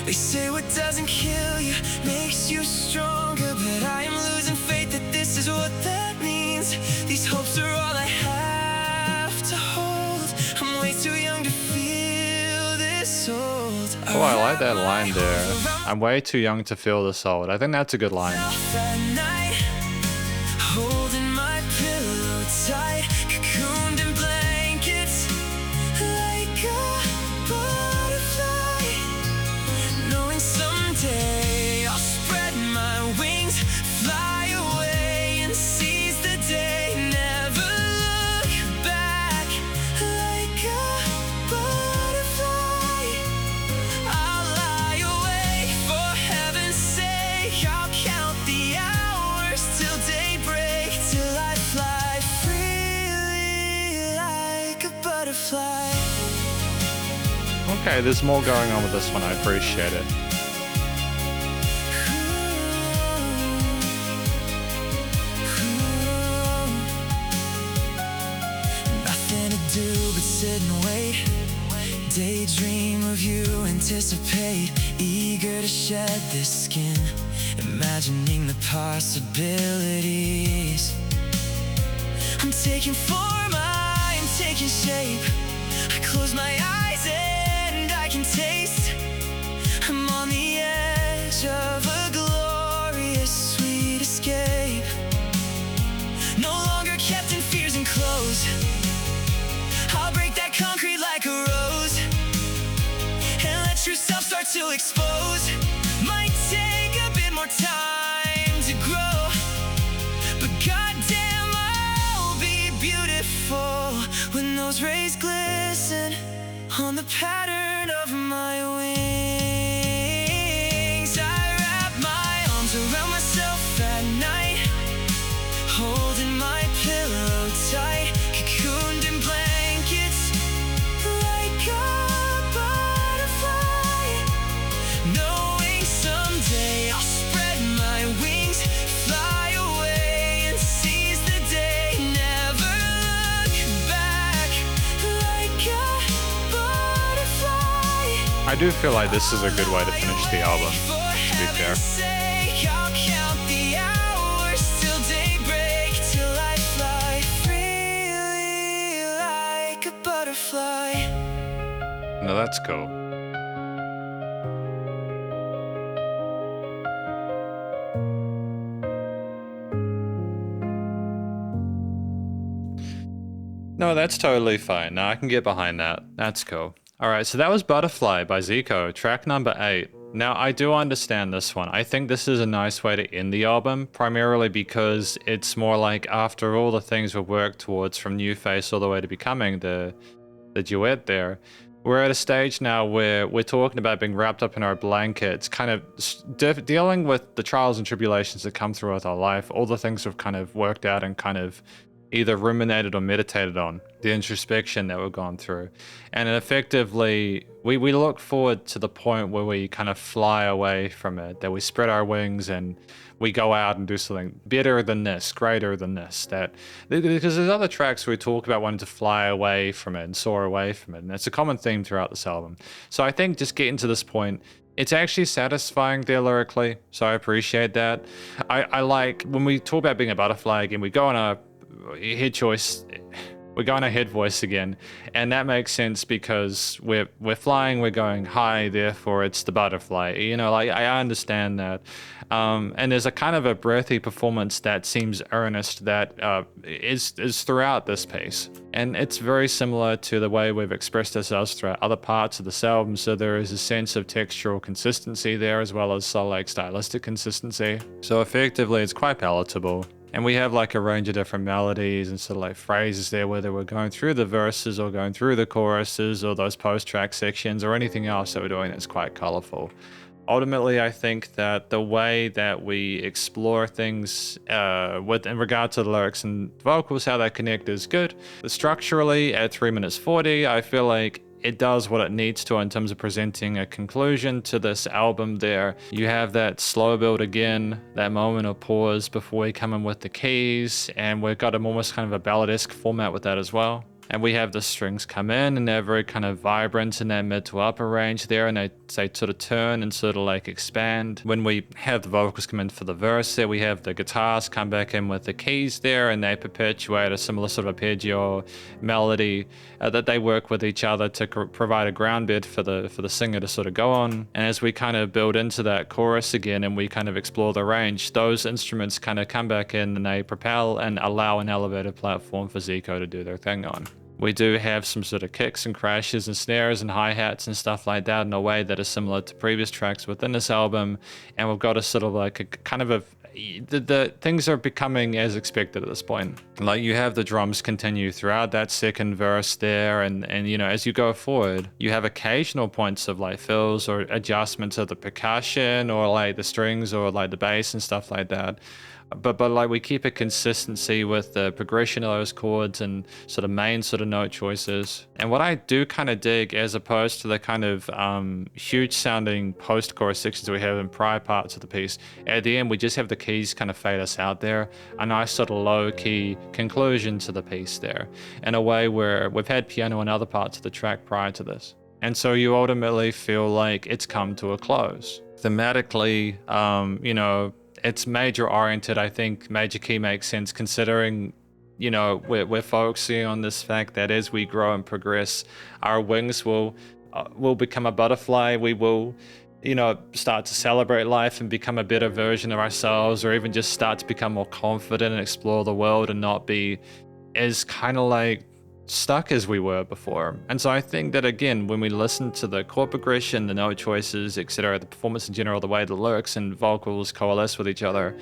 They say what doesn't kill you makes you stronger, but I am losing faith that this is what that means. These hopes are all I have to hold. I'm way too young to feel this old. Oh, I like that line there. I'm way too young to feel this old. I think that's a good line. At night, holding my pillow tight, cocooned in blankets, like a butterfly, knowing someday I'll spread my wings, fly away and seize the day, never look back, like a butterfly. okay, there's more going on with this one. I appreciate it. Nothing to do but sit and wait. Daydream of you, anticipate. Eager to shed this skin, imagining the possibilities. I'm taking form, I'm taking shape. I close my eyes and I can taste. I'm on the edge of a glorious sweet escape. No longer kept in fears and clothes. I'll break that concrete like a rose and let true self start to expose. Might take a bit more time to grow, but goddamn, I'll be beautiful when those rays glisten on the pattern of my wings. I wrap my arms around myself at night, holding my pillow tight, cocooned in blankets like a butterfly, knowing someday I'll spread my wings, fly away and seize the day, never look back, like a butterfly. I do feel like this is a good way to finish the album, to be fair. I'll count the hours till daybreak, till I fly freely like a butterfly. No, that's cool. No, that's totally fine. No, I can get behind that. That's cool. Alright, so that was Butterfly by ZEKO, track number 8. Now, I do understand this one. I think this is a nice way to end the album, primarily because it's more like after all the things we've worked towards from New Face all the way to becoming the duet there, we're at a stage now where we're talking about being wrapped up in our blankets, kind of dealing with the trials and tribulations that come through with our life, all the things we've kind of worked out and kind of either ruminated or meditated on, the introspection that we've gone through. And effectively, we look forward to the point where we kind of fly away from it, that we spread our wings and we go out and do something better than this, greater than this. Because there's other tracks where we talk about wanting to fly away from it and soar away from it, and it's a common theme throughout this album. So I think just getting to this point, it's actually satisfying there lyrically, so I appreciate that. I like, when we talk about being a butterfly again, we go on a head choice, we're going a head voice again, and that makes sense because we're flying, we're going high, therefore it's the butterfly, you know, like I understand that. And there's a kind of a breathy performance that seems earnest that is throughout this piece, and it's very similar to the way we've expressed ourselves throughout other parts of this album. So there is a sense of textural consistency there, as well as like stylistic consistency, so effectively it's quite palatable. And we have like a range of different melodies and sort of like phrases there, whether we're going through the verses or going through the choruses or those post-track sections or anything else that we're doing that's quite colorful. Ultimately, I think that the way that we explore things in regard to the lyrics and vocals, how they connect is good. Structurally, at 3 minutes 40, I feel like it does what it needs to in terms of presenting a conclusion to this album there. You have that slow build again, that moment of pause before we come in with the keys, and we've got almost kind of a balladesque format with that as well. And we have the strings come in and they're very kind of vibrant in that mid to upper range there, and they sort of turn and sort of like expand. When we have the vocals come in for the verse there, we have the guitars come back in with the keys there, and they perpetuate a similar sort of arpeggio melody that they work with each other to provide a ground bed for the singer to sort of go on. And as we kind of build into that chorus again and we kind of explore the range, those instruments kind of come back in and they propel and allow an elevated platform for ZEKO to do their thing on. We do have some sort of kicks and crashes and snares and hi-hats and stuff like that in a way that is similar to previous tracks within this album, and we've got a sort of like a kind of the things are becoming as expected at this point. Like you have the drums continue throughout that second verse there, and you know, as you go forward, you have occasional points of like fills or adjustments of the percussion or like the strings or like the bass and stuff like that. but like we keep a consistency with the progression of those chords and sort of main sort of note choices. And what I do kind of dig, as opposed to the kind of huge sounding post-chorus sections we have in prior parts of the piece, at the end we just have the keys kind of fade us out there, a nice sort of low-key conclusion to the piece there, in a way where we've had piano in other parts of the track prior to this. And so you ultimately feel like it's come to a close. Thematically, you know, it's major oriented. I think major key makes sense considering, you know, we're focusing on this fact that as we grow and progress, our wings will become a butterfly. We will, you know, start to celebrate life and become a better version of ourselves, or even just start to become more confident and explore the world and not be as kind of like stuck as we were before. And so I think that, again, when we listen to the chord progression, the note choices, etc., the performance in general, the way the lyrics and vocals coalesce with each other,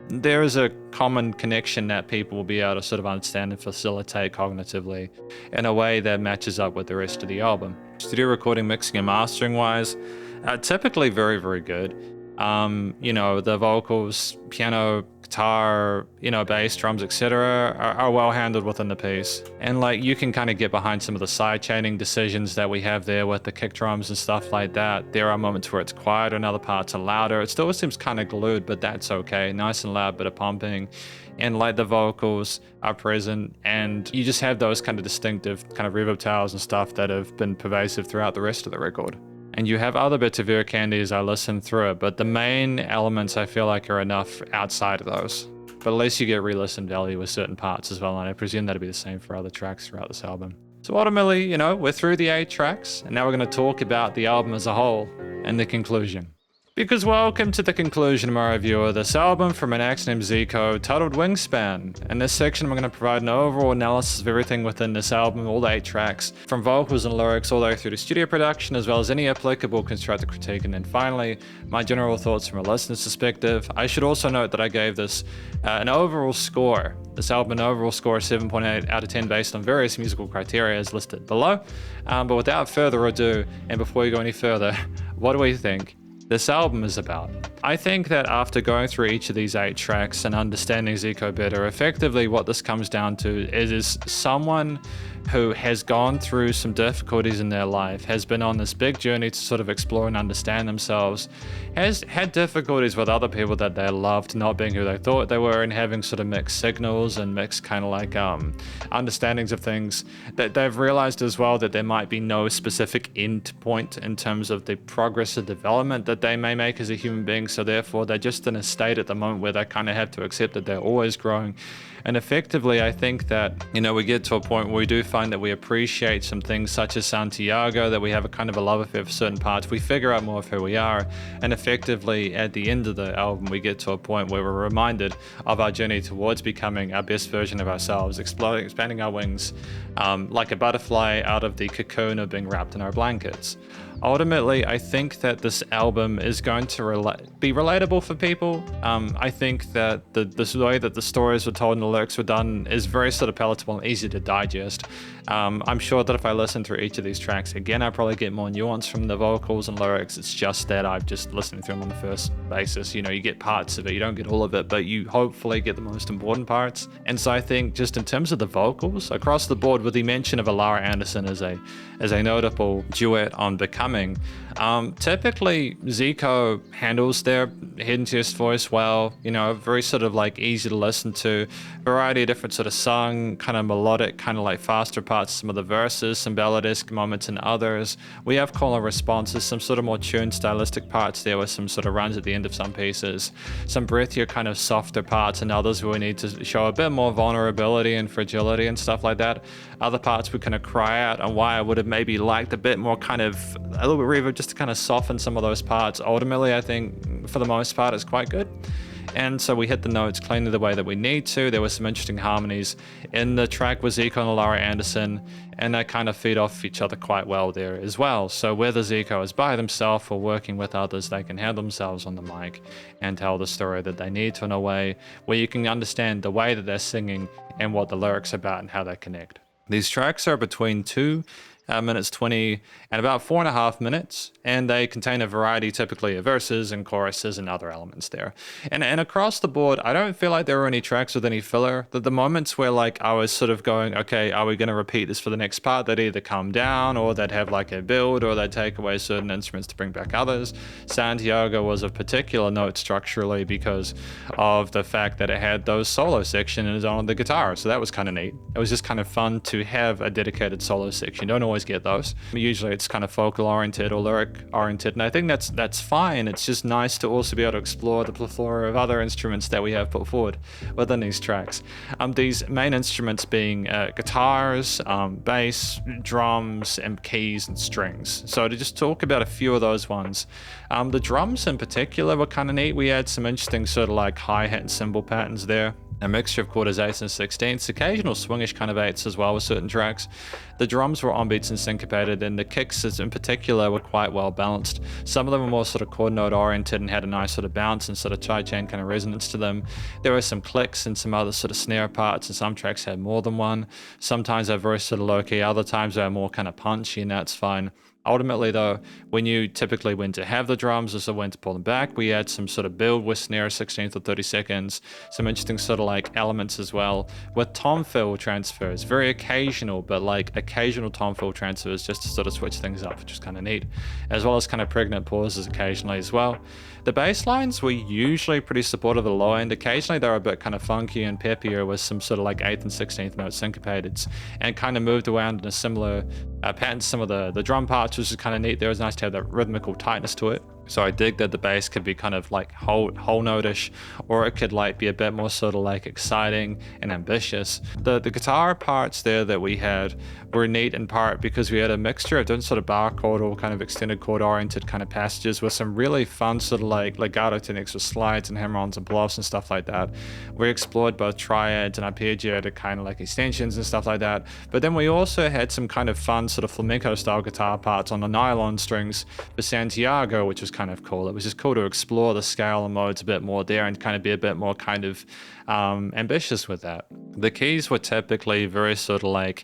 there is a common connection that people will be able to sort of understand and facilitate cognitively in a way that matches up with the rest of the album. Studio recording, mixing and mastering wise, typically very, very good. You know, the vocals, piano, guitar, you know, bass, drums, etc. are well handled within the piece. And like, you can kind of get behind some of the side chaining decisions that we have there with the kick drums and stuff like that. There are moments where it's quieter and other parts are louder. It still seems kind of glued, but that's okay. Nice and loud, bit of pumping. And like, the vocals are present, and you just have those kind of distinctive kind of reverb tails and stuff that have been pervasive throughout the rest of the record. And you have other bits of ear candy as I listen through it, but the main elements I feel like are enough outside of those. But at least you get re-listen value with certain parts as well, and I presume that'll be the same for other tracks throughout this album. So ultimately, you know, we're through the 8 tracks, and now we're going to talk about the album as a whole and the conclusion. Because welcome to the conclusion of my review of this album from an act named ZEKO, titled WINGSPAN. In this section, I'm going to provide an overall analysis of everything within this album, all the 8 tracks, from vocals and lyrics all the way through to studio production, as well as any applicable constructive critique, and then finally, my general thoughts from a listener's perspective. I should also note that I gave this an overall score. This album, an overall score of 7.8 out of 10 based on various musical criteria as listed below. But without further ado, and before we go any further, what do we think this album is about? I think that after going through each of these 8 tracks and understanding ZEKO better, effectively what this comes down to is someone who has gone through some difficulties in their life, has been on this big journey to sort of explore and understand themselves, has had difficulties with other people that they loved not being who they thought they were, and having sort of mixed signals and mixed kind of like understandings of things, that they've realized as well that there might be no specific end point in terms of the progress of development that they may make as a human being. So therefore they're just in a state at the moment where they kind of have to accept that they're always growing. And effectively, I think that, you know, we get to a point where we do find that we appreciate some things such as Santiago, that we have a kind of a love affair for certain parts. We figure out more of who we are. And effectively, at the end of the album, we get to a point where we're reminded of our journey towards becoming our best version of ourselves, expanding our wings like a butterfly out of the cocoon of being wrapped in our blankets. Ultimately, I think that this album is going to be relatable for people. I think that the way that the stories were told and the lyrics were done is very sort of palatable and easy to digest. I'm sure that if I listen through each of these tracks again, I probably get more nuance from the vocals and lyrics. It's just that I've just listened through them on the first basis. You know, you get parts of it, you don't get all of it, but you hopefully get the most important parts. And so I think just in terms of the vocals, across the board, with the mention of Elara Anderson as a notable duet on Becoming, typically ZEKO handles their hidden chest voice well, you know, very sort of like easy to listen to, variety of different sort of sung, kind of melodic, kind of like faster parts, some of the verses, some ballad-esque moments in others. We have call and responses, some sort of more tuned stylistic parts there with some sort of runs at the end of some pieces, some breathier kind of softer parts, and others where we need to show a bit more vulnerability and fragility and stuff like that. Other parts we kind of cry out on why I would have maybe liked a bit more kind of a little bit reverb just to kind of soften some of those parts. Ultimately, I think for the most part it's quite good. And so we hit the notes cleanly the way that we need to. There were some interesting harmonies in the track with ZEKO and Elara Anderson, and they kind of feed off each other quite well there as well. So whether ZEKO is by themselves or working with others, they can handle themselves on the mic and tell the story that they need to in a way where you can understand the way that they're singing and what the lyrics are about and how they connect. These tracks are between 2 minutes 20 and about 4.5 minutes, and they contain a variety typically of verses and choruses and other elements there. And across the board, I don't feel like there were any tracks with any filler. The moments where like I was sort of going, okay, are we going to repeat this for the next part, they'd either come down or they'd have like a build or they'd take away certain instruments to bring back others. Santiago was of particular note structurally because of the fact that it had those solo sections on the guitar, so that was kind of neat. It was just kind of fun to have a dedicated solo section. You don't always get those. Usually it's kind of vocal oriented or lyric oriented, and I think that's fine. It's just nice to also be able to explore the plethora of other instruments that we have put forward within these tracks. These main instruments being guitars, bass, drums, and keys and strings. So to just talk about a few of those ones, the drums in particular were kind of neat. We had some interesting sort of like hi-hat and cymbal patterns there. A mixture of quarters, eighths, and 16ths, occasional swingish kind of eighths as well with certain tracks. The drums were on beats and syncopated, and the kicks in particular were quite well balanced. Some of them were more sort of chord note oriented and had a nice sort of bounce and sort of sidechain kind of resonance to them. There were some clicks and some other sort of snare parts, and some tracks had more than one. Sometimes they're very sort of low key, other times they're more kind of punchy, and that's fine. Ultimately though, when you typically went to have the drums, also when to pull them back, we had some sort of build with snare 16th or 32nds, some interesting sort of like elements as well, with tom fill transfers, very occasional, but like occasional tom fill transfers just to sort of switch things up, which is kind of neat, as well as kind of pregnant pauses occasionally as well. The bass lines were usually pretty supportive of the low end. Occasionally they were a bit kind of funky and peppier with some sort of like 8th and 16th note syncopateds, and kind of moved around in a similar pattern to some of the drum parts, which is kind of neat. There was nice to have that rhythmical tightness to it. So I dig that the bass could be kind of like whole note-ish, or it could like be a bit more sort of like exciting and ambitious. The guitar parts there that we had were neat in part because we had a mixture of different sort of bar chord or kind of extended chord oriented kind of passages with some really fun sort of like legato techniques with slides and hammer-ons and blow-offs and stuff like that. We explored both triads and arpeggiated kind of like extensions and stuff like that. But then we also had some kind of fun sort of flamenco style guitar parts on the nylon strings for Santiago, which was kind of cool. It was just cool to explore the scale and modes a bit more there and kind of be a bit more kind of ambitious with that. The keys were typically very sort of like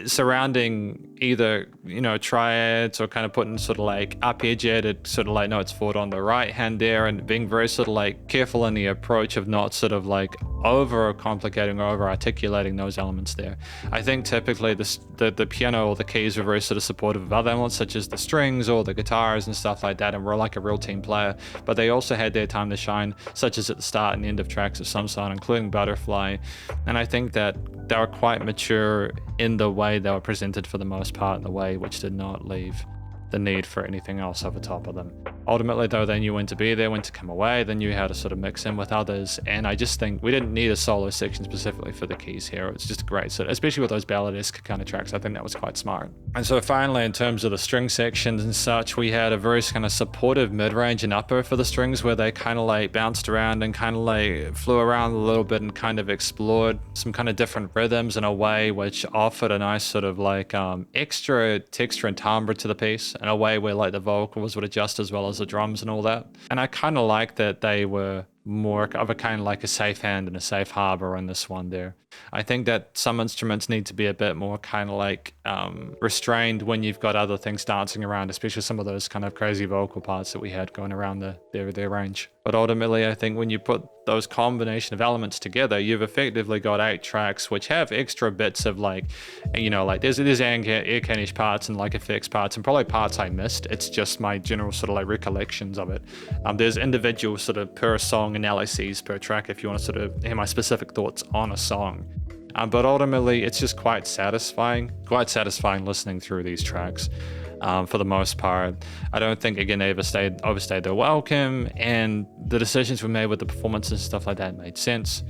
surrounding either, you know, triads or kind of putting sort of like arpeggiated sort of like notes forward on the right hand there, and being very sort of like careful in the approach of not sort of like over complicating or over articulating those elements there. I think typically the piano or the keys were very sort of supportive of other elements such as the strings or the guitars and stuff like that, and were like a real team player, but they also had their time to shine, such as at the start and end of tracks of some sort, including Butterfly. And I think that they were quite mature in the way they were presented for the most part, in the way which did not leave the need for anything else over top of them. Ultimately though, they knew when to be there, when to come away, they knew how to sort of mix in with others, and I just think we didn't need a solo section specifically for the keys here. It's just a great sort of, especially with those balladesque kind of tracks, I think that was quite smart. And so finally, in terms of the string sections and such, we had a very kind of supportive mid-range and upper for the strings, where they kind of like bounced around and kind of like flew around a little bit and kind of explored some kind of different rhythms in a way which offered a nice sort of like extra texture and timbre to the piece, in a way where like the vocals would adjust as well as the drums and all that. And I kind of like that they were more of a kind of like a safe hand and a safe harbor in this one there. I think that some instruments need to be a bit more kind of like restrained when you've got other things dancing around, especially some of those kind of crazy vocal parts that we had going around their range. But ultimately, I think when you put those combination of elements together, you've effectively got 8 tracks which have extra bits of like, you know, like there's air cannish parts and like effects parts and probably parts I missed. It's just my general sort of like recollections of it. There's individual sort of per song analyses per track if you want to sort of hear my specific thoughts on a song. But ultimately, it's just quite satisfying listening through these tracks. For the most part, I don't think again they overstayed their welcome, and the decisions we made with the performances and stuff like that made sense.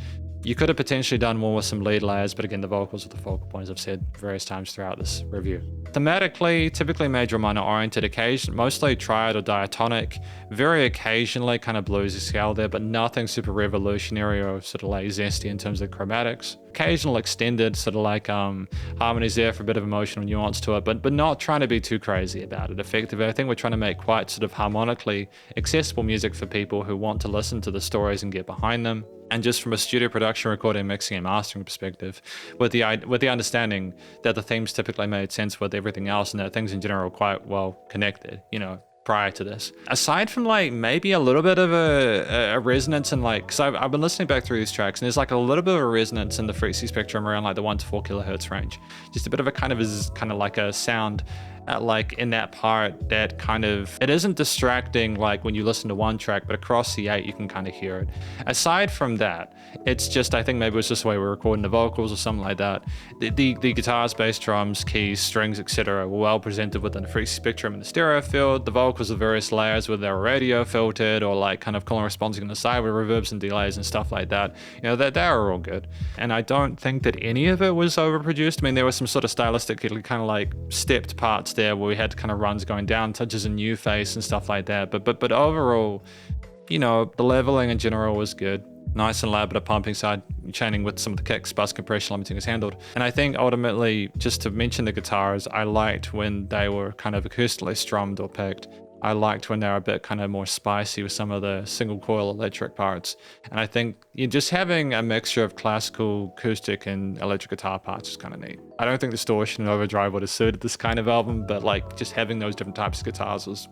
You could have potentially done more with some lead layers, but again, the vocals are the focal point, as I've said various times throughout this review. Thematically, typically major minor oriented, mostly triad or diatonic, very occasionally kind of bluesy scale there, but nothing super revolutionary or sort of like zesty in terms of chromatics. Occasional extended sort of like harmonies there for a bit of emotional nuance to it, but not trying to be too crazy about it. Effectively, I think we're trying to make quite sort of harmonically accessible music for people who want to listen to the stories and get behind them. And just from a studio production, recording, mixing, and mastering perspective, with the understanding that the themes typically made sense with everything else, and that things in general are quite well connected, you know, prior to this. Aside from like maybe a little bit of a resonance in like, because I've been listening back through these tracks, and there's like a little bit of a resonance in the frequency spectrum around like the 1 to 4 kilohertz range. Just a bit of a kind of like a sound like in that part that kind of, it isn't distracting like when you listen to one track, but across the 8 you can kind of hear it. Aside from that, it's just, I think maybe it's just the way we're recording the vocals or something like that. The guitars, bass, drums, keys, strings, etc. were well presented within the frequency spectrum and the stereo field. The vocals of various layers, whether they were radio filtered or like kind of calling and responding on the side with reverbs and delays and stuff like that, you know, they were all good. And I don't think that any of it was overproduced. I mean, there was some sort of stylistically kind of like stepped parts there where we had kind of runs going down, touches in new face and stuff like that. But overall, you know, the leveling in general was good. Nice and loud, but a pumping side chaining with some of the kicks, bus compression limiting is handled. And I think ultimately, just to mention the guitars, I liked when they were kind of acoustically strummed or picked. I liked when they were a bit kind of more spicy with some of the single coil electric parts. And I think just having a mixture of classical, acoustic, and electric guitar parts is kind of neat. I don't think distortion and overdrive would have suited this kind of album, but like just having those different types of guitars was,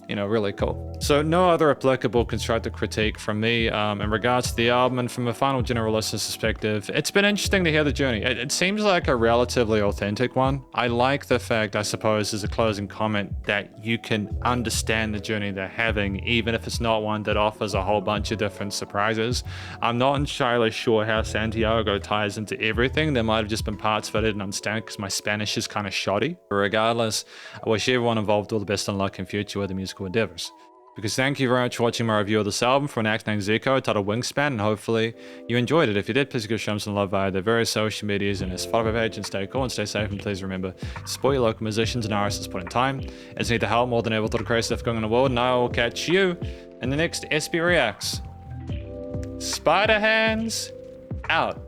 you know, really cool. So no other applicable constructive critique from me in regards to the album, and from a final general listener's perspective, it's been interesting to hear the journey. It seems like a relatively authentic one. I like the fact, I suppose, as a closing comment, that you can understand the journey they're having, even if it's not one that offers a whole bunch of different surprises. I'm not entirely sure how Santiago ties into everything. There might have just been parts of it I didn't understand because my Spanish is kind of shoddy. But regardless, I wish everyone involved all the best and luck in future with the musical endeavors. Because thank you very much for watching my review of this album from an act named ZEKO titled WINGSPAN, and hopefully you enjoyed it. If you did, please go show them some love via their various social medias and his Spotify page, and stay cool and stay safe, and please remember to support your local musicians and artists at this point in time, as they need the help more than ever with all the crazy stuff going on in the world. And I will catch you in the next SB Reacts. Spiderhands out.